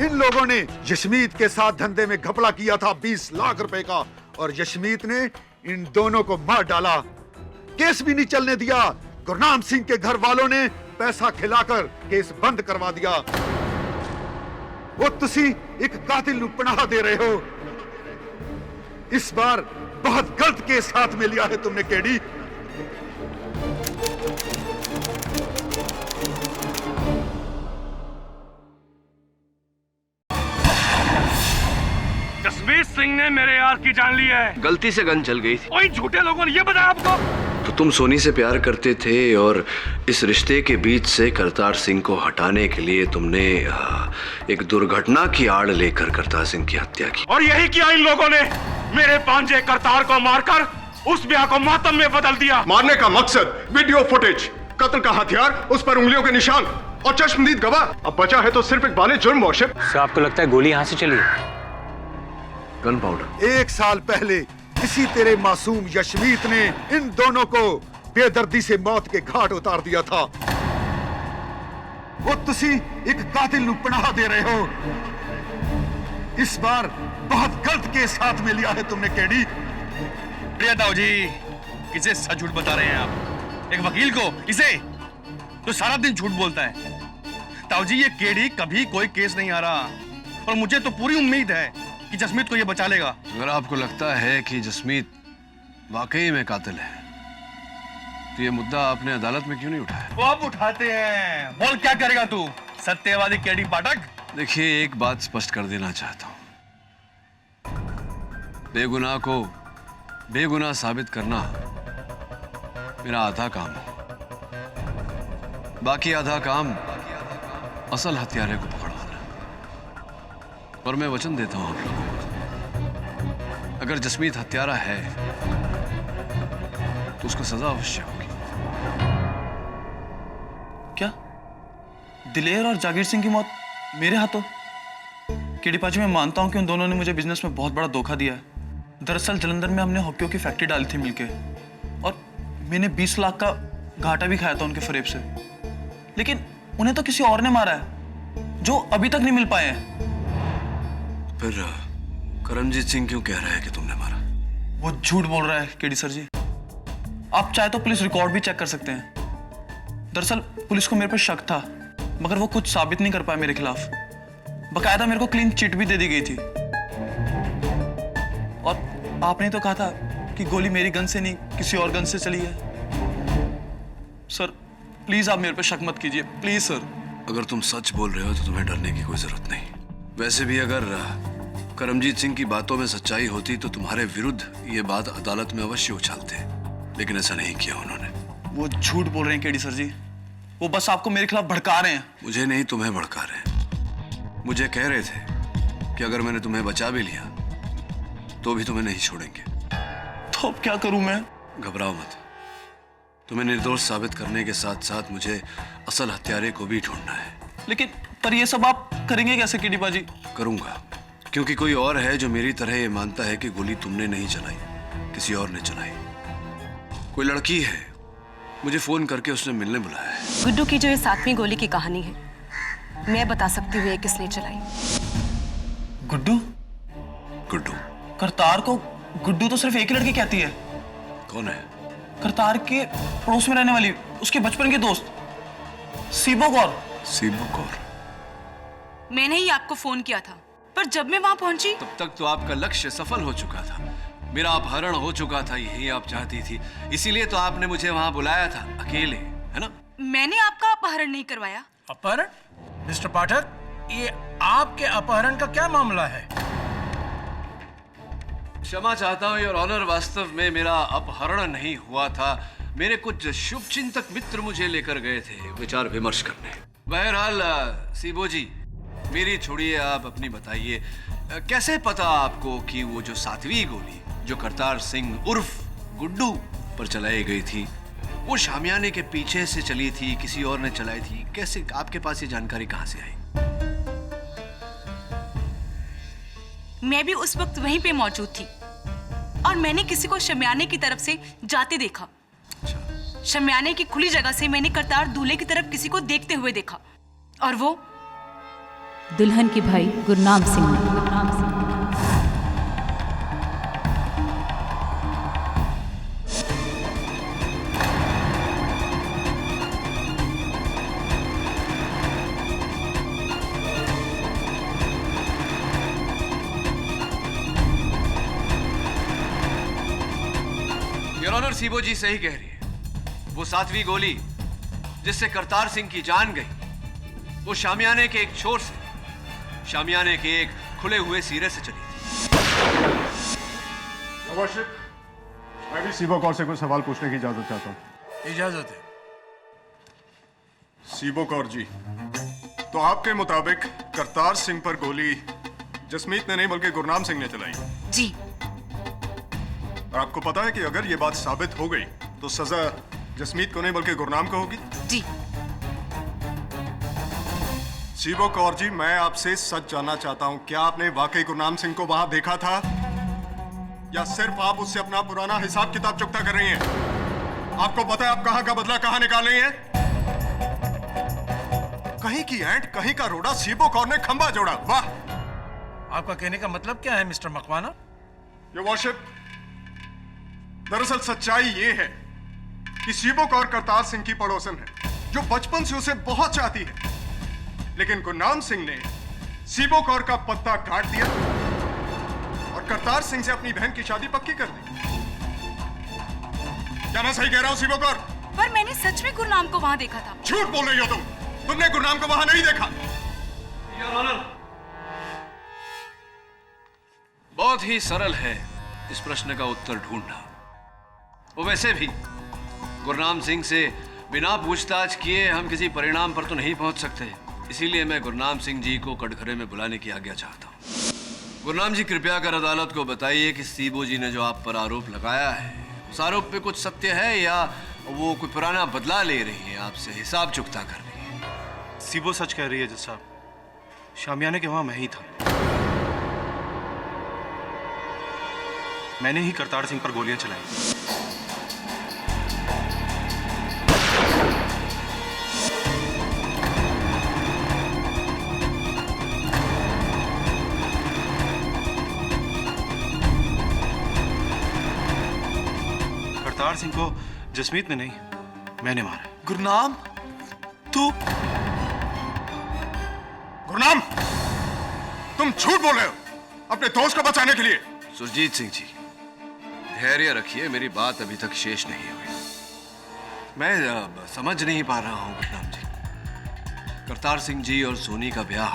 इन लोगों ने यशमीत के साथ धंधे में घपला किया था 20 लाख रुपए का, और यशमीत ने इन दोनों को मार डाला। केस भी नहीं चलने दिया। गुरनाम सिंह के घर वालों ने पैसा खिलाकर केस बंद करवा दिया। वो तुसी एक कातिल नू पनाह दे रहे हो। इस बार बहुत गलत केस हाथ में लिया है तुमने केडी। जसवीर सिंह ने मेरे यार की जान ली है। गलती से गन चल गई थी। ओए झूठे लोगों ने ये बताया आपको? तो तुम सोनी से प्यार करते थे और इस रिश्ते के बीच से करतार सिंह को हटाने के लिए तुमने एक दुर्घटना की आड़ लेकर करतार सिंह की हत्या की। और यही किया इन लोगों ने। मेरे भांजे करतार को मारकर उस ब्याह को मातम में बदल दिया। मारने का मकसद वीडियो फुटेज, कत्ल का हथियार, उस पर उंगलियों के निशान और चश्मदीद गवाह। अब बचा है तो सिर्फ एक बाले जुर्म वर्शिप। सर आपको लगता है गोली यहाँ से चली? Gun powder. 1 साल पहले इसी तेरे मासूम यशमीत ने इन दोनों को बेदर्दी से मौत के घाट उतार दिया था। वो तुसी एक कातिल नू पनाह दे रहे हो। इस बार बहुत गलत केस हाथ में लिया है तुमने केडी। प्रिया ताऊ जी, किसे सच झूठ बता रहे हैं आप? एक वकील को, इसे तो सारा दिन झूठ बोलता है। ताऊ जी, ये केडी कभी कोई केस नहीं आ रहा और मुझे तो पूरी उम्मीद है कि जसमीत को ये बचा लेगा। अगर आपको लगता है कि जसमीत वाकई में कातिल है तो ये मुद्दा आपने अदालत में क्यों नहीं उठाया? वो आप उठाते हैं। बोल क्या करेगा तू, सत्यवादी केडी पाठक? देखिए, एक बात स्पष्ट कर देना चाहता हूं। बेगुनाह को बेगुनाह साबित करना मेरा आधा काम है, बाकी आधा काम असल हत्यारे को पकड़वाना। और मैं वचन देता हूं आप लोगों को, अगर जसमीत हत्यारा है तो उसको सजा अवश्य होगी। क्या दिलेर और जागीर सिंह की मौत मेरे हाथों? केडी पाजी, मैं मानता हूं कि उन दोनों ने मुझे बिजनेस में बहुत बड़ा धोखा दिया है। दरअसल जलंधर में हमने हॉकियों की फैक्ट्री डाली थी मिलके, और मैंने 20 लाख का घाटा भी खाया था उनके फरेब से। लेकिन उन्हें तो किसी और ने मारा है जो अभी तक नहीं मिल पाए हैं। फिर करमजीत सिंह क्यों कह रहा है कि तुमने मारा? वो झूठ बोल रहा है केडी सर जी। आप चाहे तो पुलिस रिकॉर्ड भी चेक कर सकते हैं। दरअसल पुलिस को मेरे पर शक था, मगर वो कुछ साबित नहीं कर पाया मेरे खिलाफ। बकायदा मेरे को क्लीन चिट भी दे दी गई थी। और आपने तो कहा था कि गोली मेरी गन से नहीं किसी और गन से चली है। सर प्लीज आप मेरे पर शक मत कीजिए, प्लीज सर। अगर तुम सच बोल रहे हो तो तुम्हें डरने की कोई जरूरत नहीं। वैसे भी अगर करमजीत सिंह की बातों में सच्चाई होती तो तुम्हारे विरुद्ध ये बात अदालत में अवश्य उछालते, लेकिन ऐसा नहीं किया उन्होंने। वो झूठ बोल रहे हैं केडी सर जी। वो बस आपको मेरे खिलाफ भड़का रहे हैं। मुझे नहीं, तुम्हें भड़का रहे हैं। मुझे कह रहे थे कि अगर मैंने तुम्हें बचा भी लिया तो भी तुम्हें नहीं छोड़ेंगे। तो अब क्या करूं मैं? घबराओ मत। तुम्हें निर्दोष साबित करने के साथ साथ मुझे असल हत्यारे को भी ढूंढना है। लेकिन पर ये सब आप करेंगे कैसे केडी बाजी? करूंगा, क्योंकि कोई और है जो मेरी तरह ये मानता है कि गोली तुमने नहीं चलाई, किसी और ने चलाई। कोई लड़की है, मुझे फोन करके उसने मिलने बुलाया है। गुड्डू की जो ये 7वीं गोली की कहानी है, मैं बता सकती हूँ ये किसने चलाई। गुड्डू? गुड्डू? करतार को गुड्डू तो सिर्फ एक ही लड़की कहती है। कौन है? करतार के पड़ोस में रहने वाली, उसके बचपन के दोस्त सीबो कौर। सीबो कौर? मैंने ही आपको फोन किया था, पर जब मैं वहां पहुंची तब तक तो आपका लक्ष्य सफल हो चुका था। मेरा अपहरण हो चुका था, यही आप चाहती थी, इसीलिए तो आपने मुझे वहां बुलाया था अकेले, है ना? मैंने आपका अपहरण नहीं करवाया। अपहरण? मिस्टर पाठक, ये आपके अपहरण का क्या मामला है? क्षमा चाहता हूँ योर ऑनर, वास्तव में मेरा अपहरण नहीं हुआ था। मेरे कुछ शुभचिंतक मित्र मुझे लेकर गए थे विचार विमर्श करने। बहरहाल सीबो जी, मेरी छोड़िए, आप अपनी बताइए। कैसे पता आपको कि वो जो 7वीं गोली जो करतार सिंह उर्फ गुड्डू पर चलाई गई थी वो शामियाने के पीछे से चली थी, किसी और ने चलाई थी? कैसे आपके पास ये जानकारी कहां से आई? मैं भी उस वक्त वहीं पे मौजूद थी और मैंने किसी को शमियाने की तरफ से जाते देखा। शमियाने की खुली जगह से मैंने करतार दूल्हे की तरफ किसी को देखते हुए देखा और वो दुल्हन के भाई गुरनाम सिंह ने। योर ऑनर, सीबो जी सही कह रही है। वो 7वीं गोली जिससे करतार सिंह की जान गई वो शामियाने के एक छोर से, शामियाने के एक खुले हुए सिरे से चली थी। मैं भी सीबो कौर से कुछ सवाल पूछने की इजाजत चाहता हूँ। इजाजत है। सीबो कौर जी, तो आपके मुताबिक करतार सिंह पर गोली जसमीत ने नहीं बल्कि गुरनाम सिंह ने चलाई? जी। और आपको पता है कि अगर ये बात साबित हो गई तो सजा जसमीत को नहीं बल्कि गुरनाम को होगी? जी। सीबो कौर जी, मैं आपसे सच जानना चाहता हूं, क्या आपने वाकई गुरनाम सिंह को वहां देखा था या सिर्फ आप उससे अपना पुराना हिसाब किताब चुकता कर रही हैं? आपको पता है आप कहां का बदला कहां निकाल रही हैं? कहीं की ऐंठ कहीं का रोड़ा, सीबो कौर ने खंबा जोड़ा। वाह! आपका कहने का मतलब क्या है मिस्टर मकवाना? योर वर्शिप, दरअसल सच्चाई ये है कि सीबो कौर करतार सिंह की पड़ोसन है जो बचपन से उसे बहुत चाहती है, लेकिन गुरनाम सिंह ने सीबो कौर का पत्ता काट दिया और करतार सिंह से अपनी बहन की शादी पक्की कर दी। क्या मैं सही कह रहा हूं सीबो कौर? पर मैंने सच में गुरनाम को वहां देखा था। झूठ बोल रही हो तुमने गुरनाम को वहां नहीं देखा। बहुत ही सरल है इस प्रश्न का उत्तर ढूंढना। वो वैसे भी गुरनाम सिंह से बिना पूछताछ किए हम किसी परिणाम पर तो नहीं पहुंच सकते, इसीलिए मैं गुरनाम सिंह जी को कटघरे में बुलाने की आज्ञा चाहता हूं। गुरनाम जी, कृपया कर अदालत को बताइए कि सीबो जी ने जो आप पर आरोप लगाया है उस आरोप पे कुछ सत्य है या वो कोई पुराना बदला ले रही है, आपसे हिसाब चुकता कर रही है? सीबो सच कह रही है जज साहब, शामियाने के वहां मैं ही था। मैंने ही करतार सिंह पर गोलियां चलाई। करतार सिंह को जसमीत ने नहीं, मैंने मारा। गुरनाम, तू? गुरनाम, तुम झूठ बोल रहे हो अपने दोस्त को बचाने के लिए। सुरजीत सिंह जी, धैर्य रखिए, मेरी बात अभी तक शेष नहीं हुई। मैं समझ नहीं पा रहा हूं गुरनाम जी, करतार सिंह जी और सोनी का ब्याह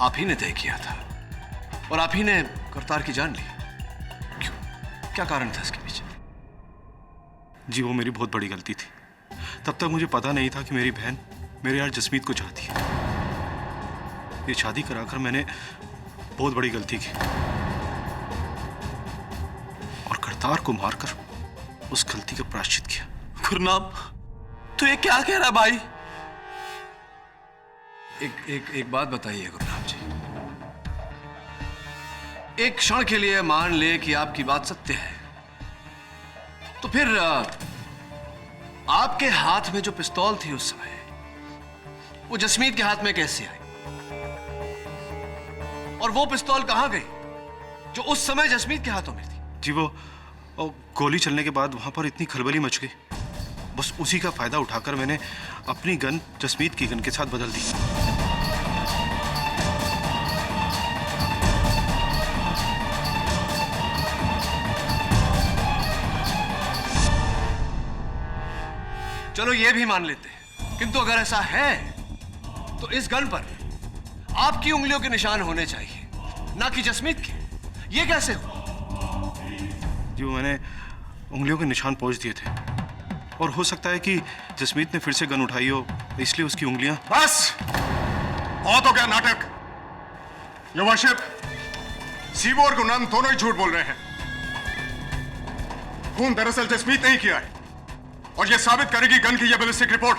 आप ही ने तय किया था और आप ही ने करतार की जान ली। क्यों? क्या कारण था इसके पीछे? जी, वो मेरी बहुत बड़ी गलती थी। तब तक मुझे पता नहीं था कि मेरी बहन मेरे यार जसमीत को चाहती है। ये शादी कराकर मैंने बहुत बड़ी गलती की और करतार को मारकर उस गलती का प्रायश्चित किया। गुरनाम, तू ये क्या कह रहा भाई? एक बात बताइए गुरनाम जी, एक क्षण के लिए मान ले कि आपकी बात सत्य है, तो फिर आपके हाथ में जो पिस्तौल थी उस समय वो जसमीत के हाथ में कैसे आई? और वो पिस्तौल कहां गई जो उस समय जसमीत के हाथों में थी? जी, वो गोली चलने के बाद वहां पर इतनी खलबली मच गई, बस उसी का फायदा उठाकर मैंने अपनी गन जसमीत की गन के साथ बदल दी। चलो ये भी मान लेते हैं, किंतु अगर ऐसा है तो इस गन पर आपकी उंगलियों के निशान होने चाहिए, ना कि जसमीत के। ये कैसे हो? जी, मैंने उंगलियों के निशान पहुंच दिए थे और हो सकता है कि जसमीत ने फिर से गन उठाई हो, इसलिए उसकी उंगलियां। बस बहुत हो गया नाटक। योर वर्शिप, सीबो और गुरनाम दोनों ही झूठ बोल रहे हैं। खून दरअसल जसमीत नहीं किया है और यह साबित करेगी गन की यह बैलिस्टिक रिपोर्ट।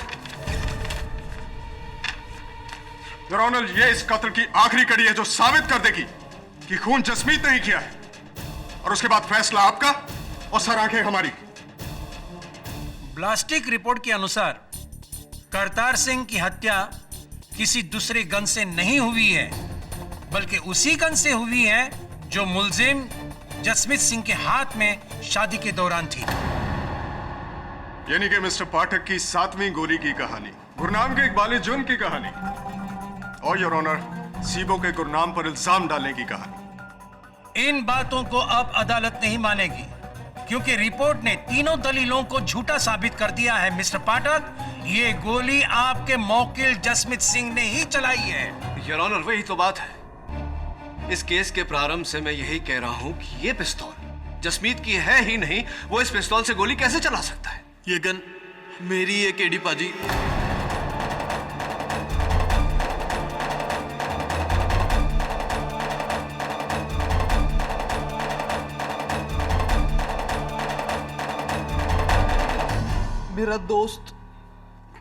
योर ऑनर, यह इस कत्ल की आखिरी कड़ी है जो साबित कर देगी कि खून जसमीत नहीं किया है, और उसके बाद फैसला आपका और सर आंखें हमारी। ब्लास्टिक रिपोर्ट के अनुसार करतार सिंह की हत्या किसी दूसरे गन से नहीं हुई है, बल्कि उसी गन से हुई है जो मुलजिम जसमीत सिंह के हाथ में शादी के दौरान थी। यानी कि मिस्टर पाठक की 7वीं गोली की कहानी, गुरनाम के इकबाल जुर्म की कहानी, और योर ऑनर सीबो के गुरनाम पर इल्जाम डालने की कहानी। इन बातों को अब अदालत नहीं मानेगी, क्योंकि रिपोर्ट ने तीनों दलीलों को झूठा साबित कर दिया है। मिस्टर पाठक, ये गोली आपके मौकिल जसमीत सिंह ने ही चलाई है। योर ऑनर, वही तो बात है। इस केस के प्रारंभ से मैं यही कह रहा हूं कि ये पिस्तौल जसमीत की है ही नहीं, वो इस पिस्तौल से गोली कैसे चला सकता है? ये गन मेरी है केडी पाजी। मेरा दोस्त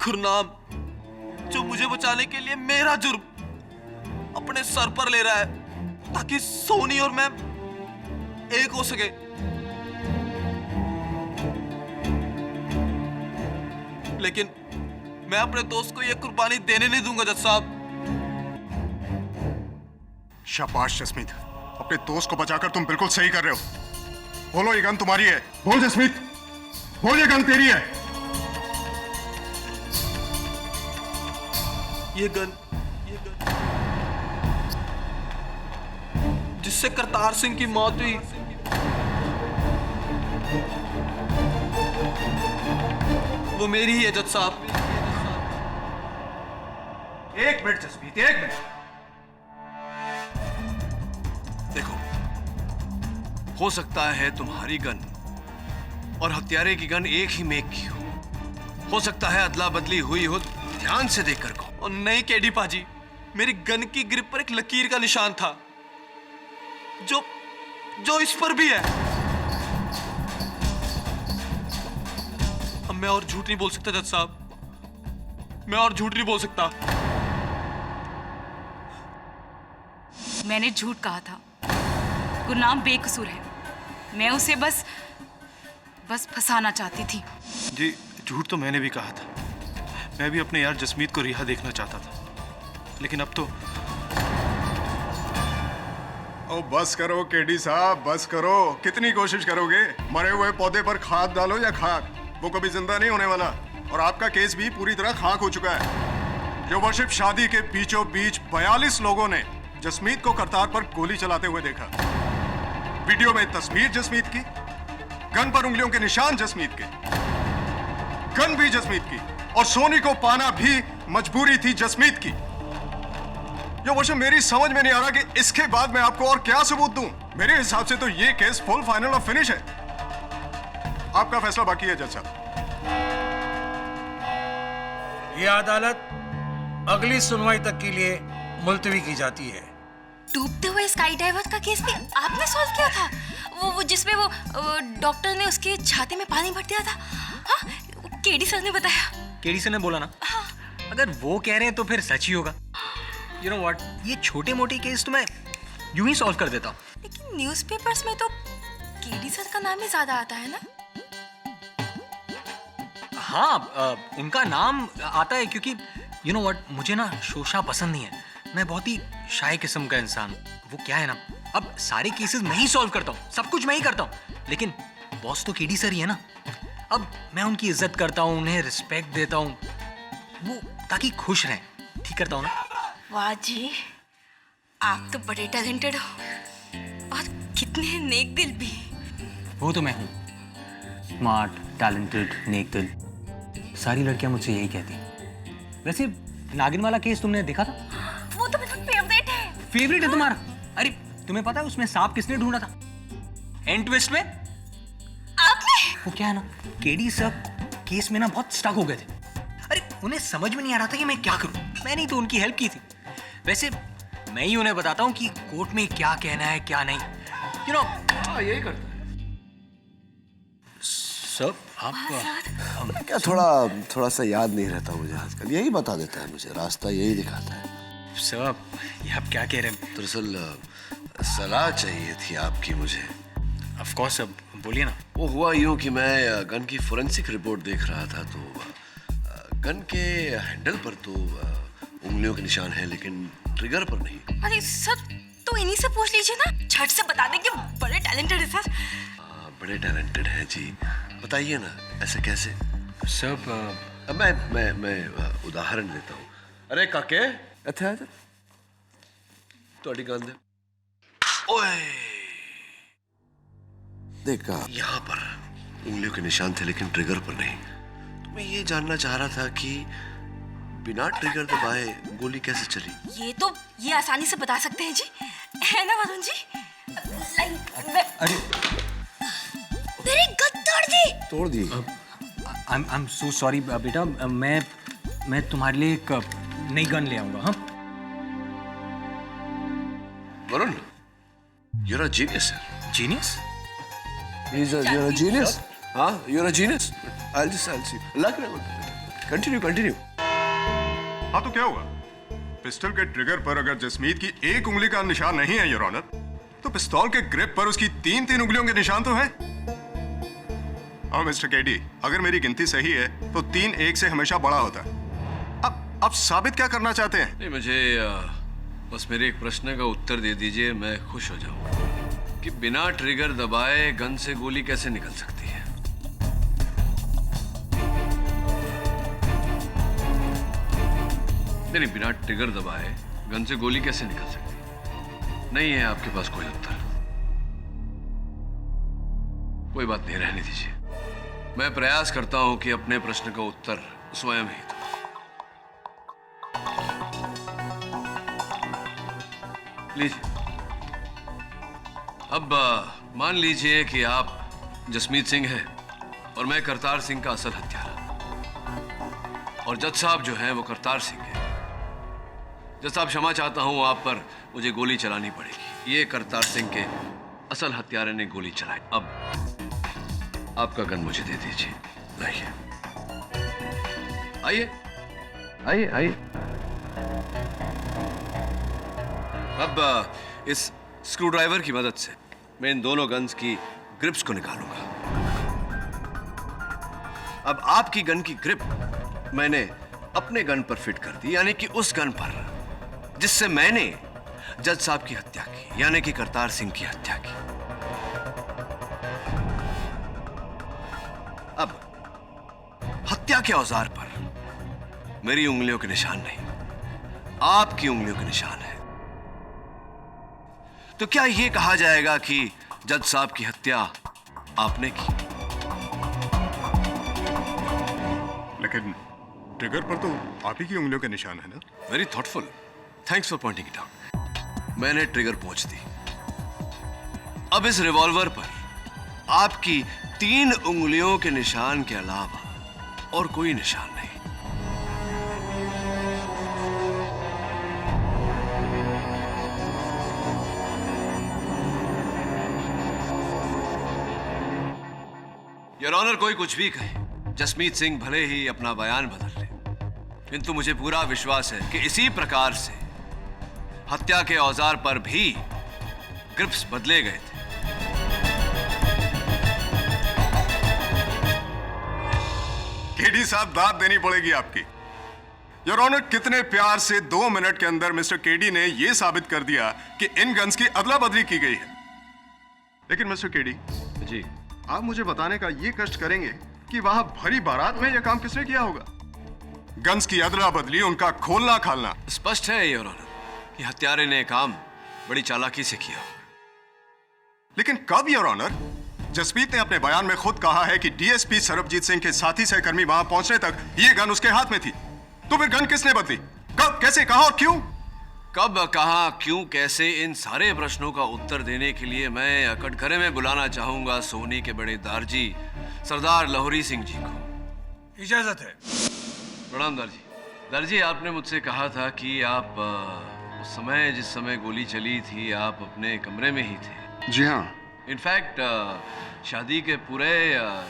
गुरनाम, जो मुझे बचाने के लिए मेरा जुर्म अपने सर पर ले रहा है ताकि सोनी और मैं एक हो सके। लेकिन मैं अपने दोस्त को यह कुर्बानी देने नहीं दूंगा जज साहब। शाबाश जसमीत, अपने दोस्त को बचाकर तुम बिल्कुल सही कर रहे हो। बोलो ये गन तुम्हारी है। बोल जसमीत, बोल ये गन तेरी है। ये गन जिससे करतार सिंह की मौत हुई, वो मेरी ही है जज साहब। एक मिनट जसमीत, एक मिनट। देखो, हो सकता है तुम्हारी गन और हत्यारे की गन एक ही मेक की हो सकता है अदला बदली हुई हो। ध्यान से देखकर कहो। और नहीं केडी पाजी, मेरी गन की ग्रिप पर एक लकीर का निशान था जो इस पर भी है। अब मैं और झूठ नहीं बोल सकता जज साहब, मैं और झूठ नहीं बोल सकता। मैंने झूठ कहा था। गुरनाम बेकसूर है। मैं उसे बस फंसाना चाहती थी। जी, झूठ तो मैंने भी कहा था। मैं भी अपने यार जसमीत को रिहा देखना चाहता था, लेकिन अब तो। ओ बस करो केडी साहब, बस करो। कितनी कोशिश करोगे? मरे हुए पौधे पर खाद डालो या खाक, वो कभी जिंदा नहीं होने वाला। और आपका केस भी पूरी तरह खाक हो चुका है। योर वर्शिप, शादी के बीचों बीच 42 लोगों ने जसमीत को करतार पर गोली चलाते हुए देखा। वीडियो में तस्वीर जसमीत की, गन पर उंगलियों के निशान जसमीत के, गन भी जसमीत की, और सोनी को पाना भी मजबूरी थी जसमीत की। यो वर्षिप, मेरी समझ में नहीं आ रहा कि इसके बाद मैं आपको और क्या सबूत दूं। मेरे हिसाब से तो ये केस फुल, फाइनल और फिनिश है। आपका फैसला बाकी है जज साहब। यह अदालत अगली सुनवाई तक के लिए मुलतवी की जाती है। डूबते हुए स्काई डाइवर का केस भी आपने सॉल्व किया था? वो जिसमें वो डॉक्टर ने उसकी छाती में पानी भर दिया था। हाँ, केडी सर ने बताया। केडी सर ने बोला ना। अगर वो कह रहे हैं तो फिर सच ही होगा। यू नो व्हाट, ये छोटे मोटे केस तो मैं यूं ही सॉल्व कर देता हूँ। लेकिन न्यूज़पेपर्स में तो केडी सर का नाम ही ज्यादा आता है ना? हाँ, उनका नाम आता है क्योंकि यू नो व्हाट, मुझे ना शोशा पसंद नहीं है। मैं बहुत ही शाय किस्म का इंसान। वो क्या है ना, अब सारे केसेस मैं ही सॉल्व करता हूँ, सब कुछ मैं ही करता हूँ, लेकिन बॉस तो केडी सर ही है ना। अब मैं उनकी इज्जत करता हूँ, उन्हें रिस्पेक्ट देता हूँ, वो ताकि खुश रहें, ठीक करता हूँ ना। वाह जी, आप तो बड़े टैलेंटेड हो और कितने नेक दिल भी। वो तो मैं हूँ, स्मार्ट, टैलेंटेड, नेक दिल। सारी लड़कियां मुझसे यही कहती हैं। वैसे नागिन वाला केस तुमने देखा था? वो तो मेरा फेवरेट है। फेवरेट है तुम्हारा? अरे तुम्हें पता है उसमें सांप किसने ढूंढा था? एंड ट्विस्ट में आपने। वो क्या है ना, केडी सर केस में ना बहुत स्टक हो गए थे। अरे उन्हें समझ में नहीं आ रहा था कि मैं क्या करूं। मैंने तो उनकी हेल्प की थी। वैसे मैं ही उन्हें बताता हूँ कि कोर्ट में क्या कहना है क्या नहीं। यू नो यही करता है सर। आप क्या थोड़ा सा याद नहीं रहता मुझे आजकल, यही बता देता है मुझे, रास्ता यही दिखाता है। सर ये आप क्या कह रहे हैं? दरअसल सलाह चाहिए थी आपकी मुझे। ऑफ कोर्स सर, बोलिए ना। वो हुआ यूं कि मैं गन की फोरेंसिक रिपोर्ट देख रहा था, तो गन के हैंडल पर तो उंगलियों के निशान हैं, लेकिन ट्रिगर पर नहीं। अरे सर, तो इन्हीं से पूछ लीजिए ना, झट से बता दें कि बड़े टैलेंटेड है सर। बड़े टैलेंटेड हैं जी, बताइए ना ऐसे कैसे? सर मैं उदाहरण देता हूँ। अरे काके इत्थे आ जा, थोड़ी गन दे। ओए देखा, यहाँ पर उंगलियों के निशान थे लेकिन ट्रिगर पर नहीं। तो मैं ये जानना चाह रहा था कि बिना ट्रिगर दबाए गोली कैसे चली? ये आसानी से बता सकते हैं जी, है ना वरुण जी? अरे मेरी गन तोड़ दी। आई एम सो सॉरी बेटा, मैं तुम्हारे लिए एक नई गन ले आऊंगा। हाँ Varun, you're a genius, sir. Genius? You're a genius. हाँ, you're a genius. I'll see. लग रहा है। Continue. हाँ तो क्या हुआ? पिस्टल के ट्रिगर पर अगर जसमीत की एक उंगली का निशान नहीं है योर ऑनर, तो पिस्तौल के ग्रिप पर उसकी तीन उंगलियों के निशान तो हैं। हाँ मिस्टर केडी, अगर मेरी गिनती सही है तो 3 1 से हमेशा बड़ा होता है। अब आप साबित क्या करना चाहते हैं? नहीं, मुझे बस मेरे एक प्रश्न का उत्तर दे दीजिए, मैं खुश हो जाऊं कि बिना ट्रिगर दबाए गन से गोली कैसे निकल सकती है? नहीं, बिना ट्रिगर दबाए गन से गोली कैसे निकल सकती है? नहीं है आपके पास कोई उत्तर? कोई बात नहीं, रहने दीजिए। मैं प्रयास करता हूं कि अपने प्रश्न का उत्तर स्वयं ही दूं। लीजिए। अब मान लीजिए कि आप जसमीत सिंह हैं और मैं करतार सिंह का असल हत्यारा, और जज साहब जो हैं वो करतार सिंह हैं। जज साहब, क्षमा चाहता हूं, आप पर मुझे गोली चलानी पड़ेगी। ये करतार सिंह के असल हत्यारे ने गोली चलाई। अब आपका गन मुझे दे दीजिए। लाइए, आइए। अब इस स्क्रू ड्राइवर की मदद से मैं इन दोनों गन्स की ग्रिप्स को निकालूंगा। अब आपकी गन की ग्रिप मैंने अपने गन पर फिट कर दी, यानी कि उस गन पर जिससे मैंने जज साहब की हत्या की, यानी कि करतार सिंह की हत्या की। अब हत्या के औजार पर मेरी उंगलियों के निशान नहीं, आपकी उंगलियों के निशान है। तो क्या यह कहा जाएगा कि जज साहब की हत्या आपने की? लेकिन ट्रिगर पर तो आप ही की उंगलियों के निशान है ना? Very thoughtful, thanks for pointing it out. मैंने ट्रिगर पहुंच दी। अब इस रिवॉल्वर पर आपकी 3 उंगलियों के निशान के अलावा और कोई निशान नहीं। योर ऑनर, कोई कुछ भी कहे, जसमीत सिंह भले ही अपना बयान बदल ले, किंतु मुझे पूरा विश्वास है कि इसी प्रकार से हत्या के औजार पर भी ग्रिप्स बदले गए थे। केडी साहब, दाद देनी पड़ेगी आपकी। योर ऑनर, कितने प्यार से 2 मिनट के अंदर मिस्टर केडी ने यह साबित कर दिया कि इन गन्स की अदला बदली की गई है। लेकिन मिस्टर केडी जी, आप मुझे बताने का ये कष्ट करेंगे कि वहां भरी बारात में यह काम किसने किया होगा? गन्स की अदला बदली, उनका खोलना खालना। स्पष्ट है योर ऑनर कि हत्यारे ने काम बड़ी चालाकी से किया। लेकिन कब योर ऑनर? जसमीत ने अपने बयान में खुद कहा है कि डीएसपी सरबजीत सिंह के साथी सहकर्मी वहां पहुंचने तक यह गन उसके हाथ में थी। तो फिर गन किसने बदली? कब, कैसे, कहां और क्यों? कब, कहां, क्यों, कैसे, इन सारे प्रश्नों का उत्तर देने के लिए मैं कटघरे में बुलाना चाहूंगा सोनी के बड़े दारजी सरदार लाहौरी सिंह जी को। इजाजत है। प्रणाम दारजी। दारजी, आपने मुझसे कहा था कि आप उस समय जिस समय गोली चली थी आप अपने कमरे में ही थे। जी हाँ। इनफैक्ट शादी के पूरे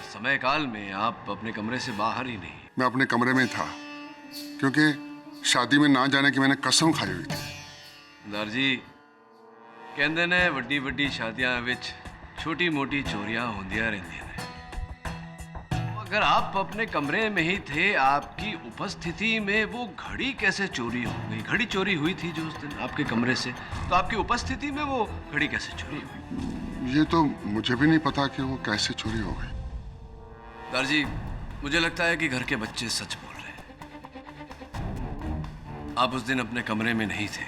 समय काल में आप अपने कमरे से बाहर ही नहीं। मैं अपने कमरे में था क्योंकि शादी में ना जाने की मैंने कसम खाई हुई थी। सरदार जी कहते ने वड्डी वड्डी शादियां विच छोटी मोटी चोरियां होंदियां रहंदियां ने। अगर आप अपने कमरे में ही थे, आपकी उपस्थिति में वो घड़ी कैसे चोरी हो गई? घड़ी चोरी हुई थी जो उस दिन आपके कमरे से, तो आपकी उपस्थिति में वो घड़ी कैसे चोरी हुई? ये तो मुझे भी नहीं पता कि वो कैसे चोरी हो गई। सरदार जी मुझे लगता है कि घर के बच्चे सच बोल रहे हैं। आप उस दिन अपने कमरे में नहीं थे।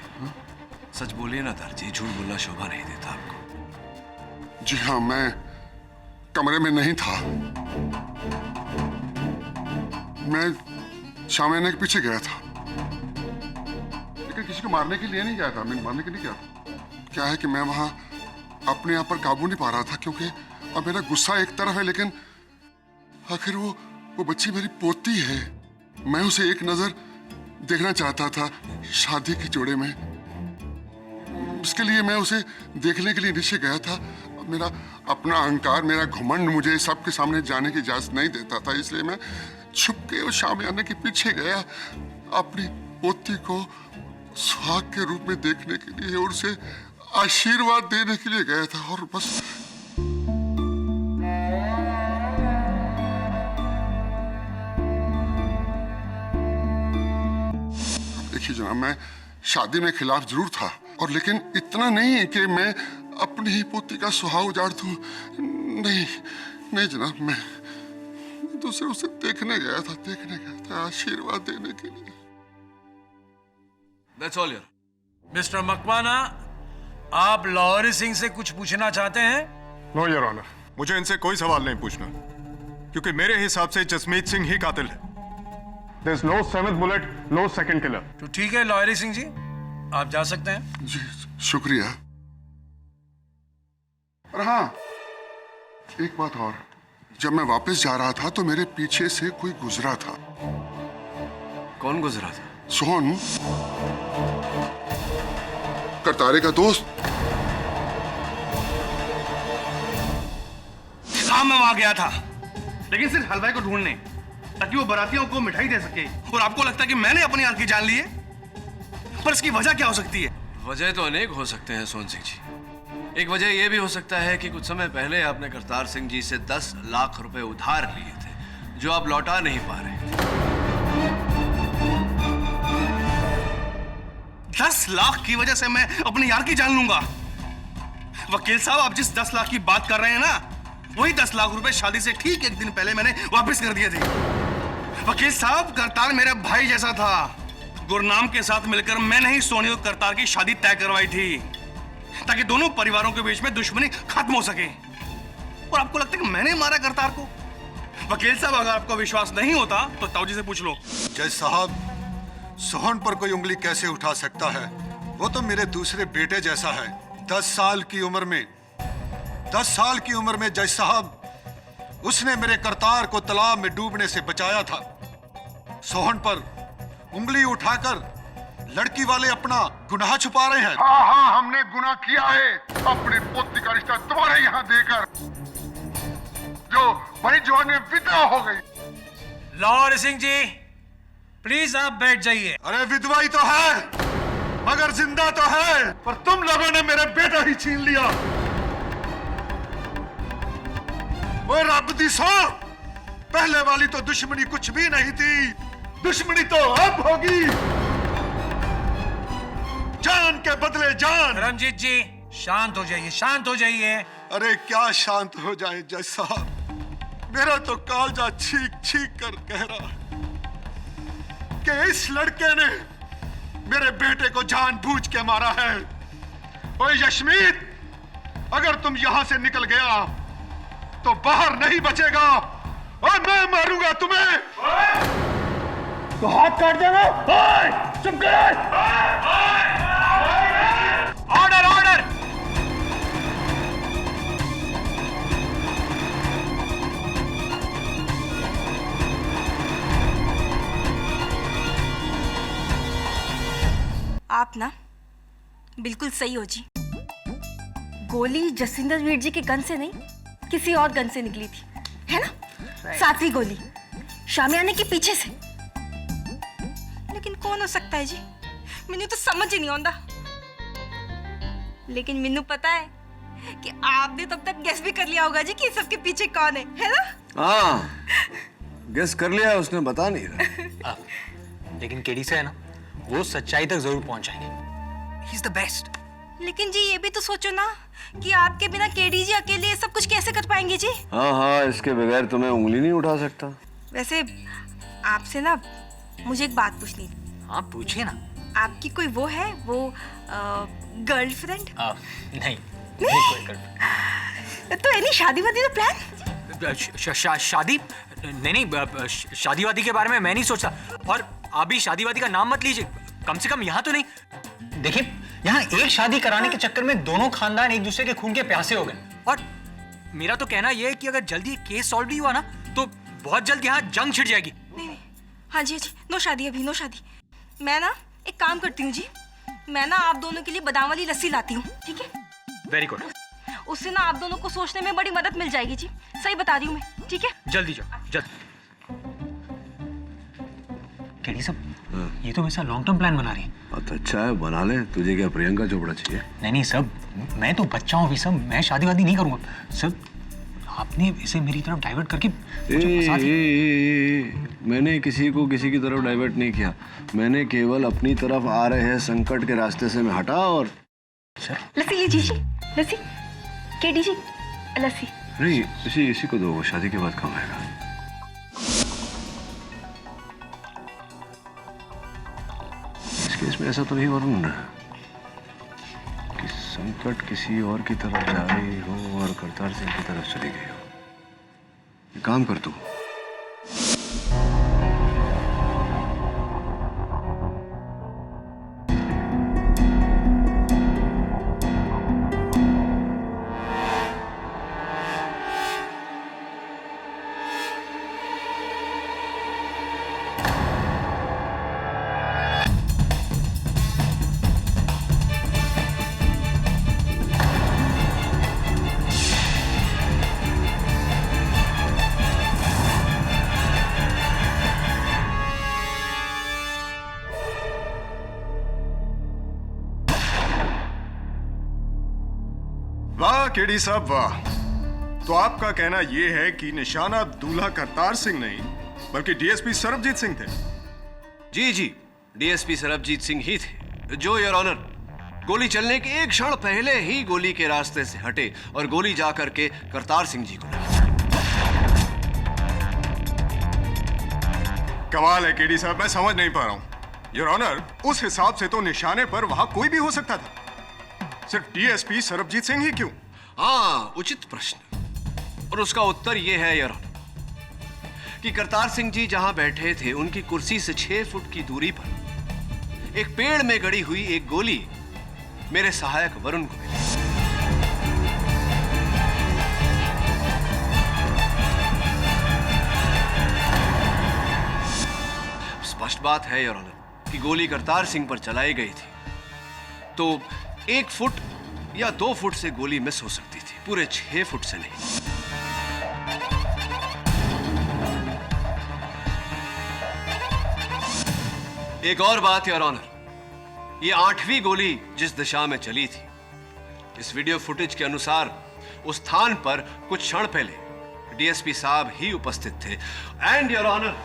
सच बोलिए ना सरदार जी, झूठ बोलना शोभा नहीं देता आपको। जी हाँ, मैं कमरे में नहीं था। मैं शामियाने के पीछे गया था, लेकिन किसी को मारने के लिए नहीं गया था। मैं मारने के लिए गया था। क्या है कि मैं वहां अपने आप पर काबू नहीं पा रहा था, क्योंकि अब मेरा गुस्सा एक तरफ है, लेकिन आखिर वो बच्ची मेरी पोती है। मैं उसे एक नजर देखना चाहता था शादी के जोड़े में। इसके लिए मैं उसे देखने के लिए नीचे गया था। मेरा अपना अहंकार, मेरा घमंड मुझे सबके सामने जाने की इजाजत नहीं देता था, इसलिए मैं छुप के उस शामियाने के पीछे गया, अपनी पोती को सुहाग के रूप में देखने के लिए और उसे आशीर्वाद देने के लिए गया था। और बस देखिए जनाब, मैं शादी में खिलाफ जरूर था, और लेकिन इतना नहीं कि मैं अपनी ही पोती का सुहाग उजाड़ दूं। नहीं जनाब, मैं दूसरे उसे देखने गया था, आशीर्वाद देने के लिए। That's all, यार। मिस्टर मकवाना, आप लाहौरी सिंह से कुछ पूछना चाहते हैं? नो योर ऑनर, मुझे इनसे कोई सवाल नहीं पूछना, क्योंकि मेरे हिसाब से जसमीत सिंह ही कातिल है। There is no seventh bullet, no second killer. तो ठीक है लाहौरी सिंह जी, आप जा सकते हैं। जी शुक्रिया। और हाँ, एक बात और, जब मैं वापस जा रहा था तो मेरे पीछे से कोई गुजरा था। कौन गुजरा था? सोहन, करतारे का दोस्त। काम में वहां गया था, लेकिन सिर्फ हलवाई को ढूंढने, ताकि वो बारातियों को मिठाई दे सके। और आपको लगता है कि मैंने अपनी आंख की जान ली है? पर इसकी वजह क्या हो सकती है? वजह तो अनेक हो सकते हैं सोहन सिंह जी। एक वजह यह भी हो सकता है कि कुछ समय पहले आपने करतार सिंह जी से 10 लाख रुपए उधार लिए थे, जो आप लौटा नहीं पा रहे थे। 10 लाख की वजह से मैं अपनी यार की जान लूंगा? वकील साहब, आप जिस 10 लाख की बात कर रहे हैं ना, वही 10 लाख रुपए शादी से ठीक एक दिन पहले मैंने वापस कर दिए थे। वकील साहब, करतार मेरे भाई जैसा था। गुरनाम के साथ मिलकर मैंने ही सोनी और करतार की शादी तय करवाई थी, ताकि दोनों परिवारों के बीच में दुश्मनी खत्म हो सके। और आपको लगता है कि मैंने मारा करतार को? वकील साहब, अगर आपको विश्वास नहीं होता तो ताऊजी से पूछ लो। जज साहब, सोहन पर कोई उंगली कैसे उठा सकता है? वो तो मेरे दूसरे बेटे जैसा है। 10 साल की उम्र में जज साहब, उसने मेरे करतार को तालाब में डूबने से बचाया था। सोहन पर उंगली उठाकर लड़की वाले अपना गुनाह छुपा रहे हैं। हाँ, हमने गुनाह किया है अपने पोती का रिश्ता तुम्हारे यहाँ देकर, जो बड़ी जवान में विधवा हो गई। लाहौरी सिंह जी, प्लीज आप बैठ जाइए। अरे विधवा ही तो है, मगर जिंदा तो है, पर तुम लोगों ने मेरा बेटा ही छीन लिया। वो रब दी सौ, पहले वाली तो दुश्मनी कुछ भी नहीं थी, दुश्मनी तो अब होगी। जान के बदले जान। रंजीत जी, शांत हो जाइए, शांत हो जाइए। अरे क्या शांत हो जाए जज साहब, मेरा तो कालजा छीक छीक कर कह रहा है कि इस लड़के ने मेरे बेटे को जानबूझ के मारा है। ओए यशमीत, अगर तुम यहां से निकल गया तो बाहर नहीं बचेगा, और मैं मारूंगा तुम्हें। तो हाथ काट देना। चुप कर। Order, order. आप ना बिल्कुल सही हो जी। गोली जसविंदर वीर जी के गन से नहीं, किसी और गन से निकली थी, है ना? सातवीं गोली शामियाने के पीछे से। लेकिन कौन हो सकता है जी? मैंने तो समझ ही नहीं आता। लेकिन मैनू पता है कि आपने तब तक गेस भी कर लिया होगा जी कि सबके पीछे कौन है ना? हाँ, गेस कर लिया, उसने बता नहीं रहा। लेकिन केडी से है ना, वो सच्चाई तक जरूर पहुंच जाएंगे। He is the best. लेकिन जी ये भी तो सोचो ना कि आपके बिना केडी जी अकेले ये सब कुछ कैसे कर पाएंगे जी? हाँ हाँ, इसके बगैर तो मैं उंगली नहीं उठा सकता। वैसे आपसे ना मुझे एक बात पूछनी थी। हाँ पूछिए ना। आपकी कोई वो है, वो गर्लफ्रेंड? नहीं कोई गर्लफ्रेंड। तो एनी शादी वादी का प्लान? शादी नहीं, शादी वादी के बारे में मैं नहीं सोचता। और आप भी शादी वादी का नाम मत लीजिए, कम से कम यहाँ तो नहीं। देखिए, यहाँ एक शादी कराने के चक्कर में दोनों खानदान एक दूसरे के खून के प्यासे हो गए। और मेरा तो कहना यह है कि अगर जल्दी केस सॉल्व नहीं हुआ ना, तो बहुत जल्द यहाँ जंग छिड़ जाएगी। नहीं, हाँ जी, नो शादी अभी, नो शादी। मैं ना एक काम करती हूँ जी, मैं ना आप दोनों के लिए बादाम वाली लस्सी लाती हूँ, ठीक है? Very good. उससे ना आप दोनों को सोचने में बड़ी मदद मिल जाएगी जी। सही बता रही हूँ मैं, ठीक है? जल्दी जाओ, जल्दी। केडी साहब, ये तो वैसा लॉन्ग टर्म प्लान बना रही है। तो अच्छा है, बना ले। तुझे क्या प्रियंका चोपड़ा चाहिए? नहीं सब, मैं तो बच्चा हूँ अभी सब, मैं शादी वादी नहीं करूँगा सब। आपने इसे मेरी तरफ डाइवर्ट करके मैंने किसी को किसी की तरफ डाइवर्ट नहीं किया। मैंने केवल अपनी तरफ आ रहे संकट के रास्ते से मैं हटा। और लस्सी लीजिए जी, लस्सी। केडी जी, लस्सी। नहीं, इसी को दो, शादी के बाद काम आएगा। इस केस में ऐसा तो नहीं वरुण कि संकट किसी और की तरफ जा रही हो और करतार सिंह की तरफ चली गई हो। ये काम कर तू। वाह केडी साहब वाह। तो आपका कहना यह है कि निशाना दूल्हा करतार सिंह नहीं बल्कि डीएसपी सरबजीत सिंह थे? जी, डीएसपी सरबजीत सिंह ही थे, जो योर ऑनर गोली चलने के एक क्षण पहले ही गोली के रास्ते से हटे और गोली जाकर के करतार सिंह जी को लगी। कमाल है केडी साहब, मैं समझ नहीं पा रहा हूं। योर ऑनर, उस हिसाब से तो निशाने पर वहां कोई भी हो सकता था, सिर्फ डीएसपी सरबजीत सिंह ही क्यों? हाँ, उचित प्रश्न। और उसका उत्तर यह है योर ऑनर कि करतार सिंह जी जहां बैठे थे उनकी कुर्सी से 6 फुट की दूरी पर एक पेड़ में गड़ी हुई एक गोली मेरे सहायक वरुण को मिली। स्पष्ट बात है योर ऑनर कि गोली करतार सिंह पर चलाई गई थी तो 1 फुट या 2 फुट से गोली मिस हो सकती थी, पूरे 6 फुट से नहीं। एक और बात योर ऑनर, ये 8वीं गोली जिस दिशा में चली थी, इस वीडियो फुटेज के अनुसार उस स्थान पर कुछ क्षण पहले डीएसपी साहब ही उपस्थित थे। एंड योर ऑनर,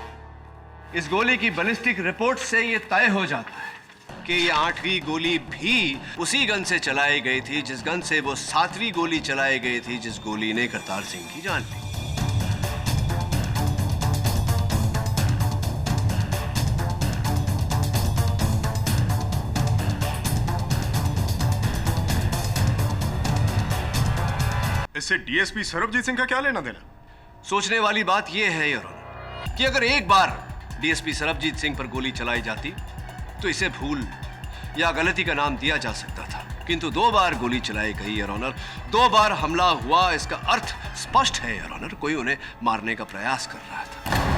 इस गोली की बैलिस्टिक रिपोर्ट से यह तय हो जाता है कि ये 8वीं गोली भी उसी गन से चलाई गई थी जिस गन से वो 7वीं गोली चलाई गई थी, जिस गोली ने करतार सिंह की जान ली। इससे डीएसपी सरबजीत सिंह का क्या लेना देना? सोचने वाली बात यह है योर ऑनर कि अगर एक बार डीएसपी सरबजीत सिंह पर गोली चलाई जाती तो इसे भूल या गलती का नाम दिया जा सकता था, किंतु 2 बार गोली चलाई गई योर ऑनर, 2 बार हमला हुआ। इसका अर्थ स्पष्ट है योर ऑनर, कोई उन्हें मारने का प्रयास कर रहा था।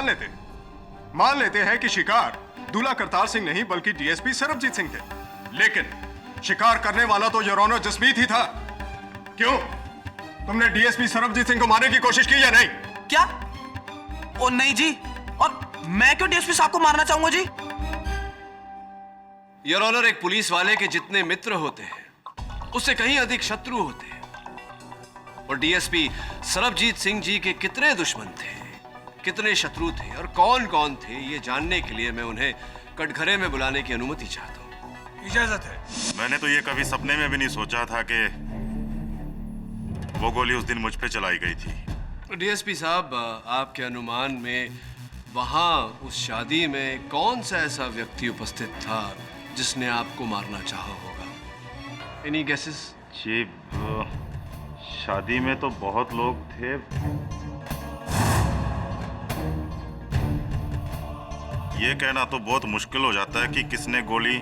मान लेते हैं कि शिकार दूल्हा करतार सिंह नहीं बल्कि डीएसपी सरबजीत सिंह थे, लेकिन शिकार करने वाला तो योर ऑनर जसमीत ही था। क्यों? तुमने डीएसपी सरबजीत सिंह को मारने की कोशिश की या नहीं? क्या? ओ नहीं जी, और मैं क्यों डीएसपी साहब को मारना चाहूंगा जी? योर ऑनर, एक पुलिस वाले के जितने मित्र होते हैं उससे कहीं अधिक शत्रु होते हैं, और डीएसपी सरबजीत सिंह जी के कितने दुश्मन थे, कितने शत्रु थे और कौन कौन थे, ये जानने के लिए मैं उन्हें कटघरे में बुलाने की अनुमति चाहता हूँ। इजाजत है। मैंने तो ये कभी सपने में भी नहीं सोचा था कि वो गोली उस दिन मुझ पे चलाई गई थी। डीएसपी साहब, आपके अनुमान में वहां उस शादी में कौन सा ऐसा व्यक्ति उपस्थित था जिसने आपको मारना चाहा होगा? Any guesses? जी, शादी में तो बहुत लोग थे। ये कहना तो बहुत मुश्किल हो जाता है कि किसने गोली।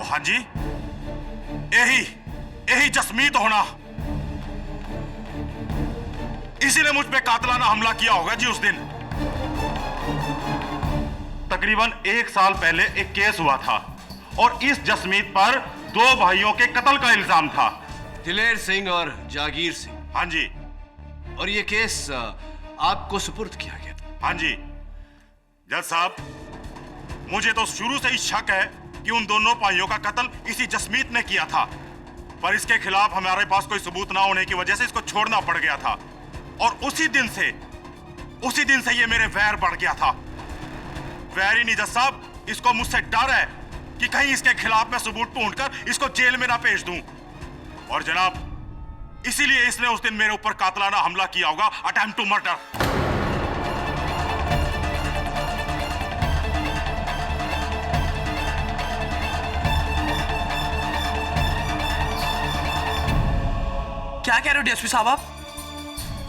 हाँ जी, यही जसमीत होना, इसी ने मुझ पे कातलाना हमला किया होगा जी उस दिन। तकरीबन 1 साल पहले एक केस हुआ था और इस जसमीत पर 2 भाइयों के कत्ल का इल्जाम था, दिलेर सिंह और जागीर सिंह। हाँ जी। और ये केस आपको सुपुर्द किया गया? हाँ जी जज साहब, मुझे तो शुरू से ही शक है कि उन दोनों भाइयों का कत्ल इसी जसमीत ने किया था, पर इसके खिलाफ हमारे पास कोई सबूत ना होने की वजह से इसको छोड़ना पड़ गया था, और उसी दिन से ये मेरे वैर बढ़ गया था। वैर ही नहीं जज साहब, इसको मुझसे डर है कि कहीं इसके खिलाफ मैं सबूत ढूंढकर इसको जेल में ना भेज दूं, और जनाब इसीलिए इसने उस दिन मेरे ऊपर कातलाना हमला किया होगा, अटेम्प्ट टू मर्डर। क्या कह रहे हो डीएसपी साहब आप?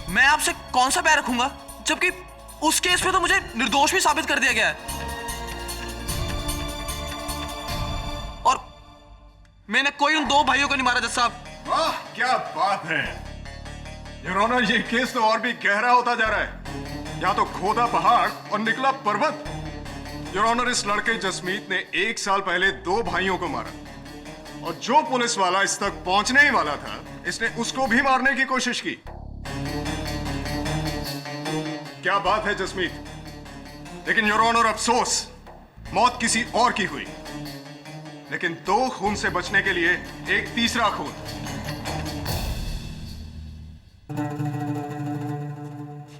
मैं आपसे कौन सा बैर रखूंगा, जबकि उस केस में तो मुझे निर्दोष भी साबित कर दिया गया है, और मैंने कोई उन 2 भाइयों को नहीं मारा जज साहब। वाह, क्या बात है योर ऑनर, ये केस तो और भी गहरा होता जा रहा है। यहाँ तो खोदा पहाड़ और निकला पर्वत। योर ऑनर, इस लड़के जसमीत ने 1 साल पहले 2 भाइयों को मारा, और जो पुलिस वाला इस तक पहुंचने ही वाला था, इसने उसको भी मारने की कोशिश की। क्या बात है जसमीत। लेकिन योर ऑनर, अफसोस, मौत किसी और की हुई, लेकिन 2 खून से बचने के लिए एक तीसरा खून।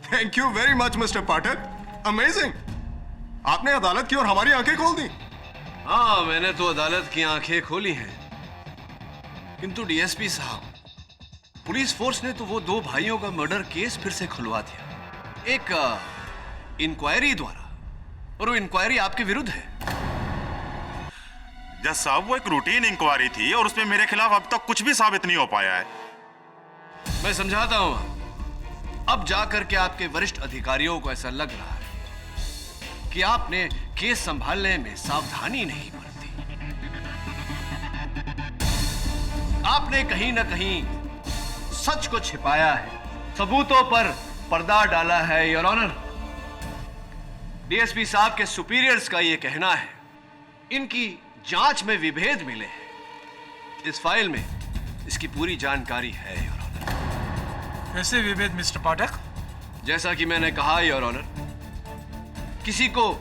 Thank you very much mister Pathak, amazing. आपने अदालत की और हमारी आंखें खोल दी। हाँ, मैंने तो अदालत की आंखें खोली हैं, किंतु डीएसपी साहब, पुलिस फोर्स ने तो वो 2 भाइयों का मर्डर केस फिर से खुलवा दिया, एक इंक्वायरी द्वारा, और वो इंक्वायरी आपके विरुद्ध है। जज साहब, वो एक रूटीन इंक्वायरी थी और उसमें मेरे खिलाफ अब तक कुछ भी साबित नहीं हो पाया है। मैं समझाता हूं, अब जाकर के आपके वरिष्ठ अधिकारियों को ऐसा लग रहा है कि आपने केस संभालने में सावधानी नहीं बरती। आपने कहीं ना कहीं सच को छिपाया है, सबूतों पर पर्दा डाला है योर ऑनर। डीएसपी साहब के सुपीरियर्स का यह कहना है, इनकी जांच में विभेद मिले हैं। इस फाइल में इसकी पूरी जानकारी है योर ऑनर। कैसे विभेद मिस्टर पाठक? जैसा कि मैंने कहा योर ऑनर, किसी को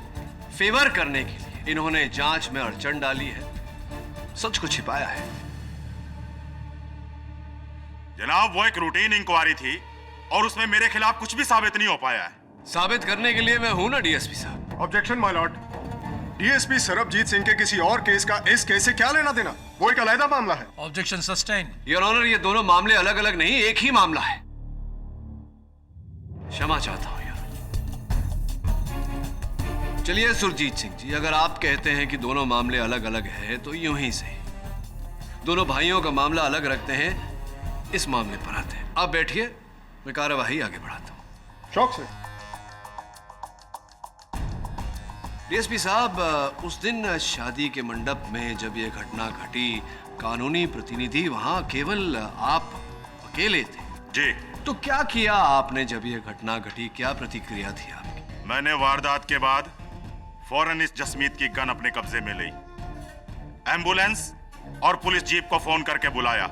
फेवर करने के लिए इन्होंने जांच में अड़चन डाली है, सच को छिपाया है। जनाब, वो एक रूटीन इंक्वायरी थी और उसमें मेरे खिलाफ कुछ भी साबित नहीं हो पाया है। साबित करने के लिए मैं हूं ना डीएसपी साहब। Objection my Lord. DSP Sarabjit Singh के किसी और केस का इस केस से क्या लेना देना? वो एक अलग मामला है। Objection sustain. योर ऑनर, ये दोनों मामले अलग अलग नहीं, एक ही मामला है। क्षमा चाहता हूं यार। चलिए सुरजीत सिंह जी, अगर आप कहते हैं कि दोनों मामले अलग अलग हैं तो यूं ही से दोनों भाइयों का मामला अलग रखते हैं, इस मामले पर आते हैं। आप बैठिए, मैं कार्यवाही आगे बढ़ाता हूं। शौक से। डीएसपी साहब, उस दिन शादी के मंडप में जब यह घटना घटी, कानूनी प्रतिनिधि वहां केवल आप अकेले थे। जी। तो क्या किया आपने जब यह घटना घटी? क्या प्रतिक्रिया थी आपकी? मैंने वारदात के बाद फौरन इस जसमीत की गन अपने कब्जे में ली, एम्बुलेंस और पुलिस जीप को फोन करके बुलाया,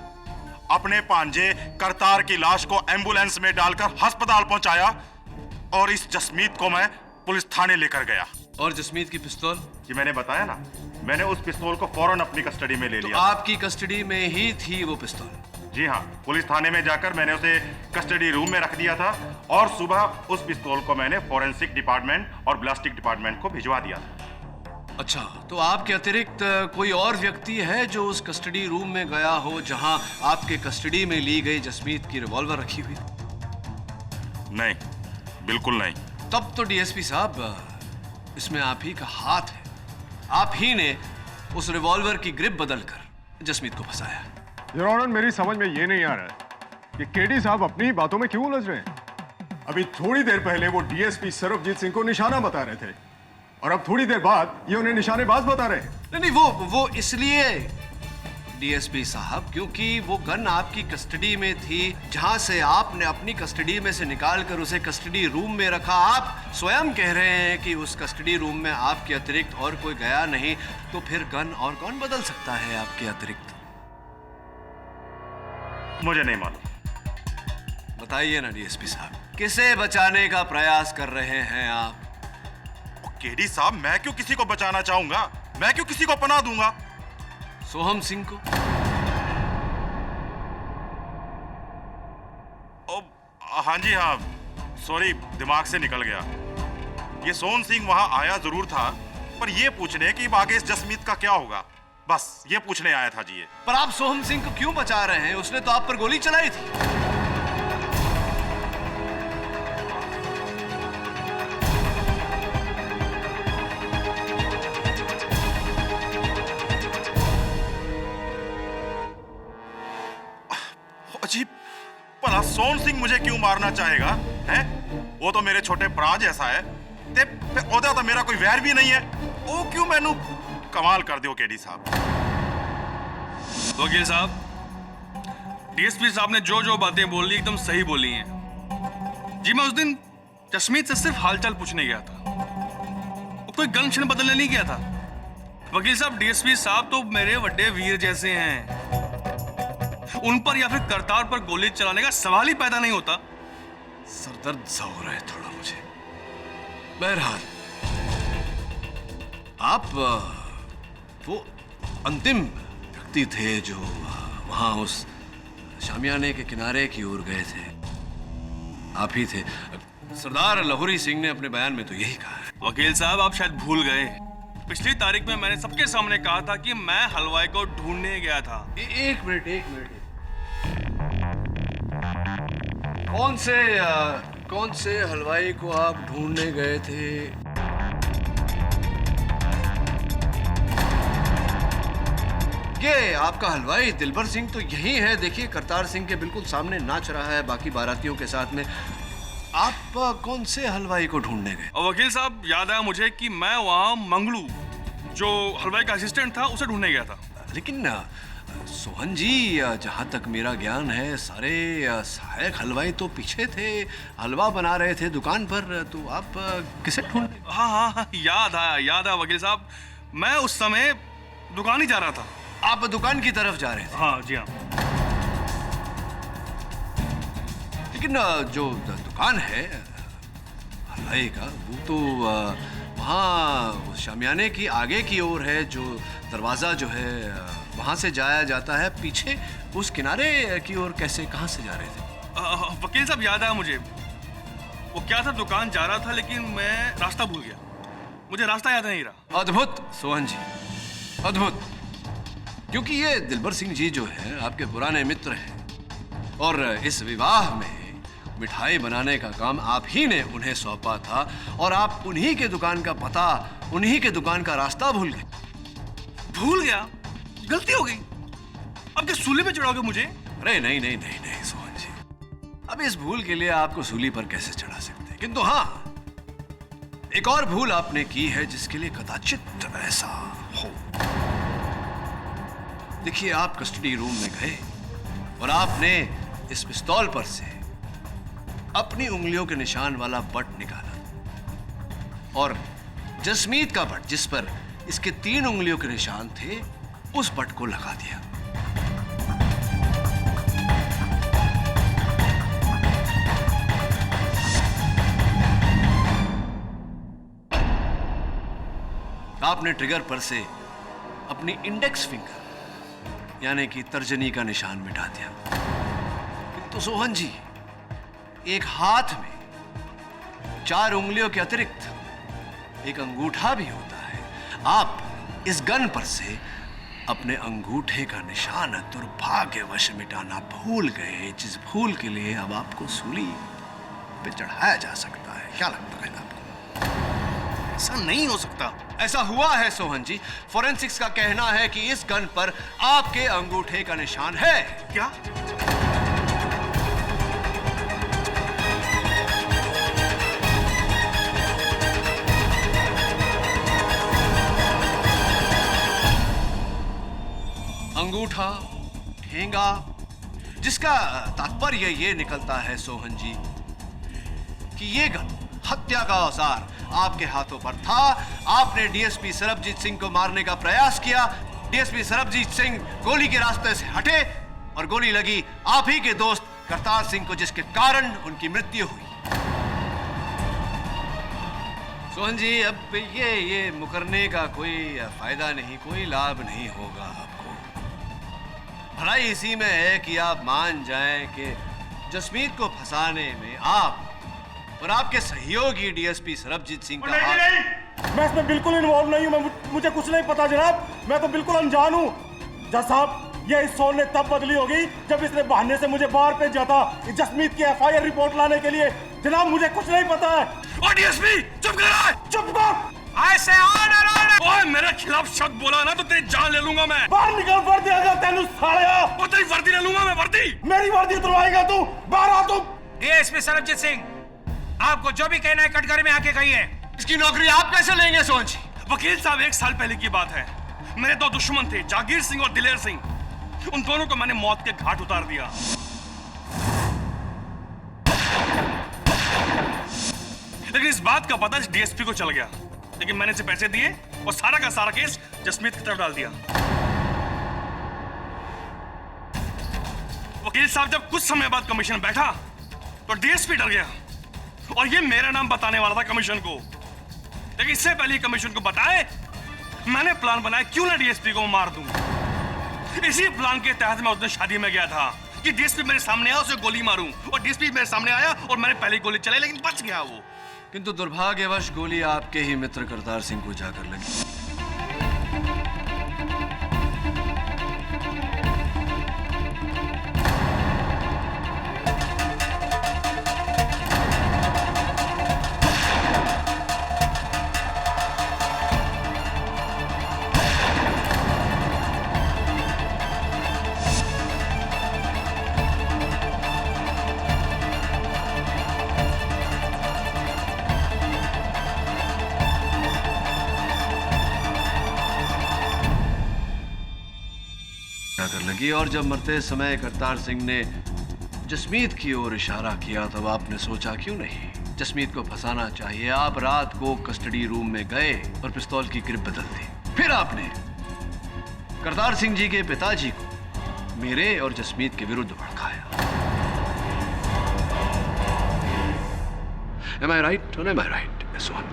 अपने भांजे करतार की लाश को एम्बुलेंस में डालकर अस्पताल पहुंचाया और इस जसमीत को मैं पुलिस थाने लेकर गया। और जसमीत की पिस्तौल? जी मैंने बताया ना, मैंने उस पिस्तौल को फौरन अपनी कस्टडी में ले लिया। आपकी कस्टडी में ही थी वो पिस्तौल? जी हाँ, पुलिस थाने में जाकर मैंने उसे कस्टडी रूम में रख दिया था और सुबह उस पिस्तौल को मैंने फॉरेंसिक डिपार्टमेंट और ब्लास्टिक डिपार्टमेंट को भिजवा दिया था। अच्छा, तो आपके अतिरिक्त कोई और व्यक्ति है जो उस कस्टडी रूम में गया हो जहां आपके कस्टडी में ली गई जसमीत की रिवॉल्वर रखी हुई? नहीं, बिल्कुल नहीं। तब तो डीएसपी साहब, इसमें आप ही का हाथ है। आप ही ने उस रिवॉल्वर की ग्रिप बदलकर जसमीत को फंसाया। योर ऑनर, मेरी समझ में ये नहीं आ रहा है कि केडी साहब अपनी बातों में क्यों उलझ रहे हैं। अभी थोड़ी देर पहले वो डीएसपी सरबजीत सिंह को निशाना बता रहे थे और अब थोड़ी देर बाद ये उन्हें निशानेबाज बता रहे हैं। नहीं, वो इसलिए डीएसपी साहब क्योंकि वो गन आपकी कस्टडी में थी, जहां से आपने अपनी कस्टडी में से निकालकर उसे कस्टडी रूम में रखा। आप स्वयं कह रहे हैं कि उस कस्टडी रूम में आपके अतिरिक्त और कोई गया नहीं, तो फिर गन और कौन बदल सकता है आपके अतिरिक्त? मुझे नहीं मालूम। बताइए ना डीएसपी साहब, किसे बचाने का प्रयास कर रहे हैं आप? केडी साहब, मैं क्यों किसी को बचाना चाहूंगा? मैं क्यों किसी को पनाह दूंगा? सोहम सिंह को? हाँ जी हाँ, सॉरी, दिमाग से निकल गया। ये सोहन सिंह वहां आया जरूर था, पर ये पूछने कि आगे इस जसमीत का क्या होगा, बस ये पूछने आया था जी। ये पर आप सोहम सिंह को क्यों बचा रहे हैं? उसने तो आप पर गोली चलाई थी। अजीब, भला सोहन सिंह मुझे क्यों मारना चाहेगा? हैं? वो तो मेरे छोटे भरा जैसा है ते ओदा तो मेरा कोई वैर भी नहीं है। वो क्यों मैनू कमाल कर दियो केडी साहब। वकील साहब, डीएसपी साहब ने जो जो बातें बोल ली एकदम सही बोली हैं। जी मैं उस दिन जसमीत से सिर्फ हालचाल पूछने गया था, वो कोई गन क्षण बदलने नहीं गया था। वकील साहब, डीएसपी साहब तो मेरे बड़े वीर जैसे हैं, उन पर या फिर करतार पर गोली चलाने का सवाल ही पैदा नहीं होता। सरदर्द सा हो रहा है थोड़ा मुझे। बहरहाल, आप वो अंतिम व्यक्ति थे जो वहां उस शामियाने के किनारे की ओर गए थे। आप ही थे। सरदार लाहौरी सिंह ने अपने बयान में तो यही कहा है। वकील साहब, आप शायद भूल गए, पिछली तारीख में मैंने सबके सामने कहा था कि मैं हलवाई को ढूंढने गया था। एक मिनट। कौन से हलवाई को आप ढूंढने गए थे? ये आपका हलवाई दिलबर सिंह तो यही है। देखिए, करतार सिंह के बिल्कुल सामने नाच रहा है बाकी बारातियों के साथ में। आप कौन से हलवाई को ढूंढने गए? और वकील साहब, याद आया मुझे कि मैं वहां मंगलू, जो हलवाई का असिस्टेंट था, उसे ढूंढने गया था। लेकिन सोहन जी, जहां तक मेरा ज्ञान है, सारे सहायक हलवाई तो पीछे थे, हलवा बना रहे थे दुकान पर। तो आप किसे ढूंढ? हाँ, याद आया वकील साहब, मैं उस समय दुकान ही जा रहा था। आप दुकान की तरफ जा रहे थे? हाँ जी हाँ। लेकिन जो दुकान है हलवाई का, वो तो वहाँ शामियाने की आगे की ओर है। जो दरवाजा जो है वहां से जाया जाता है, पीछे उस किनारे की ओर कैसे, कहां से जा रहे थे? वकील साहब, याद आया मुझे, वो क्या था, दुकान जा रहा था लेकिन मैं रास्ता भूल गया, मुझे रास्ता याद नहीं रहा। अद्भुत सोहन जी, अद्भुत। क्योंकि ये दिलबर सिंह जी जो है आपके पुराने मित्र हैं और इस विवाह में मिठाई बनाने का काम आप ही ने उन्हें सौंपा था और आप उन्हीं के दुकान का पता, उन्हीं के दुकान का रास्ता भूल गए। भूल गया? गलती हो गई। अब क्या सूली पे चढ़ाओगे मुझे? अरे नहीं सोहन जी, अब इस भूल के लिए आपको सूली पर कैसे चढ़ा सकते हैं। किंतु हाँ, एक और भूल आपने की है जिसके लिए कदाचित ऐसा हो। देखिए, आप कस्टडी रूम में गए और आपने इस पिस्तौल पर से अपनी उंगलियों के निशान वाला बट निकाला और जसमीत का बट, जिस पर इसके 3 उंगलियों के निशान थे, उस बट को लगा दिया। आपने ट्रिगर पर से अपनी इंडेक्स फिंगर यानी कि तर्जनी का निशान मिटा दिया। किंतु सोहन जी, एक हाथ में 4 उंगलियों के अतिरिक्त एक अंगूठा भी होता है। आप इस गन पर से अपने अंगूठे का निशान दुर्भाग्यवश मिटाना भूल गए, जिस भूल के लिए अब आपको सूली पे चढ़ाया जा सकता है। क्या लगता है आपको? ऐसा नहीं हो सकता। ऐसा हुआ है सोहन जी। फोरेंसिक्स का कहना है कि इस गन पर आपके अंगूठे का निशान है। क्या? अंगूठा, ठेंगा, जिसका तात्पर्य ये निकलता है सोहन जी कि ये गन, हत्या का औजार आपके हाथों पर था। आपने डीएसपी सरबजीत सिंह को मारने का प्रयास किया। डीएसपी सरबजीत सिंह गोली के रास्ते से हटे और गोली लगी आप ही के दोस्त करतार सिंह को, जिसके कारण उनकी मृत्यु हुई। सोहन जी, अब ये मुकरने का कोई फायदा नहीं, कोई लाभ नहीं होगा आपको। भलाई इसी में है कि आप मान जाएं कि जसमीत को फंसाने में आप और आपके सहयोगी डीएसपी सरबजीत सिंह का हाथ। मैं इसमें बिल्कुल इन्वॉल्व नहीं हूं। मुझे कुछ नहीं पता जनाब, मैं तो बिल्कुल अनजान हूं। जज साहब, ये इस सोन ने तब बदली होगी जब इसने बहाने से मुझे बाहर भेजा था जसमीत की एफआईआर रिपोर्ट लाने के लिए। जनाब, मुझे कुछ नहीं पता है। और डीएसपी चुप कर! चुप कर! ऐसे ऑर्डर! ओए, मेरे खिलाफ शब्द बोला ना तो तेरी जान ले लूंगा मैं। बाहर निकल, वर्दी अगर तेनू सालिया। वो तेरी वर्दी ले लूंगा मैं, वर्दी। मेरी वर्दी उतरवाएगा तू? बाहर आ तू। डीएसपी सरबजीत सिंह, आपको जो भी कहना है कटघरे में आके कहिए। इसकी नौकरी आप कैसे लेंगे सोहन जी? वकील साहब, 1 साल पहले की बात है। मेरे 2 दुश्मन थे, जागीर सिंह और दिलेर सिंह। उन दोनों को मैंने मौत के घाट उतार दिया। लेकिन इस बात का पता डीएसपी को चल गया। लेकिन मैंने इसे पैसे दिए और सारा का सारा केस जसमीत की तरफ डाल दिया। वकील साहब, जब कुछ समय बाद कमीशन बैठा तो डीएसपी डर गया और ये मेरा नाम बताने वाला था कमीशन को। लेकिन इससे पहले कमीशन को बताए, मैंने प्लान बनाया क्यों ना डीएसपी को मार दूं। इसी प्लान के तहत मैं उस दिन शादी में गया था कि डीएसपी मेरे सामने आया, उसे गोली मारूं। और डीएसपी मेरे सामने आया और मैंने पहले गोली चलाई, लेकिन बच गया वो। किंतु दुर्भाग्यवश गोली आपके ही मित्र करतार सिंह को जाकर लगी। लगी और जब मरते समय करतार सिंह ने जसमीत की ओर इशारा किया तब आपने सोचा क्यों नहीं जसमीत को फंसाना चाहिए। आप रात को कस्टडी रूम में गए और पिस्तौल की ग्रिप बदल दी। फिर आपने करतार सिंह जी के पिताजी को मेरे और जसमीत के विरुद्ध भड़काया। Am I right? Am I right? Yes, one.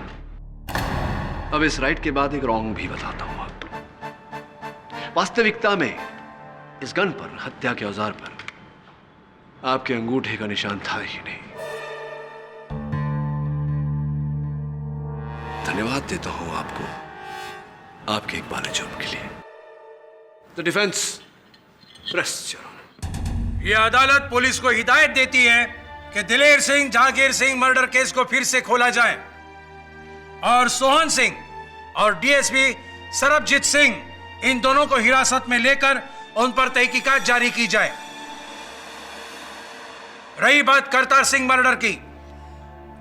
अब इस राइट के बाद एक रॉन्ग भी बताता हूं आपको। वास्तविकता में इस गन पर, हत्या के औजार पर, आपके अंगूठे का निशान था ही नहीं। धन्यवाद देता हूं आपको आपके इकबाल जुर्म के लिए। The defence press. यह अदालत पुलिस को हिदायत देती है कि दिलेर सिंह जहांगीर सिंह मर्डर केस को फिर से खोला जाए और सोहन सिंह और डीएसपी सरबजीत सिंह इन दोनों को हिरासत में लेकर उन पर तहकीकात जारी की जाए। रही बात करतार सिंह मर्डर की,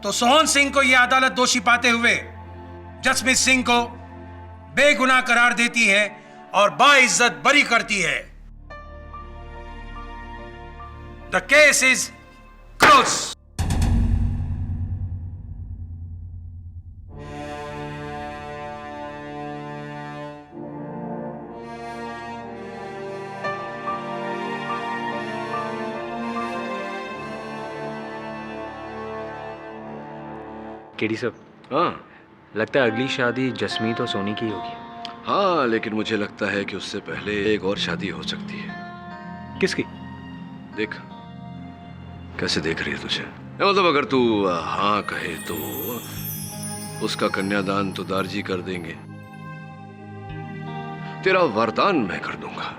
तो सोहन सिंह को यह अदालत दोषी पाते हुए जसमीत सिंह को बेगुनाह करार देती है और बाइज्जत बरी करती है। The case is close. KD साहब, हाँ लगता है अगली शादी जसमीत और सोनी की होगी। हाँ, लेकिन मुझे लगता है कि उससे पहले एक और शादी हो सकती है। किसकी? देख कैसे देख रही है तुझे। मतलब अगर तू हाँ कहे तो उसका कन्यादान तो दारजी कर देंगे, तेरा वरदान मैं कर दूंगा।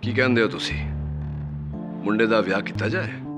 की कहते हो तुसी मुंडे दा ब्याह किया जाए?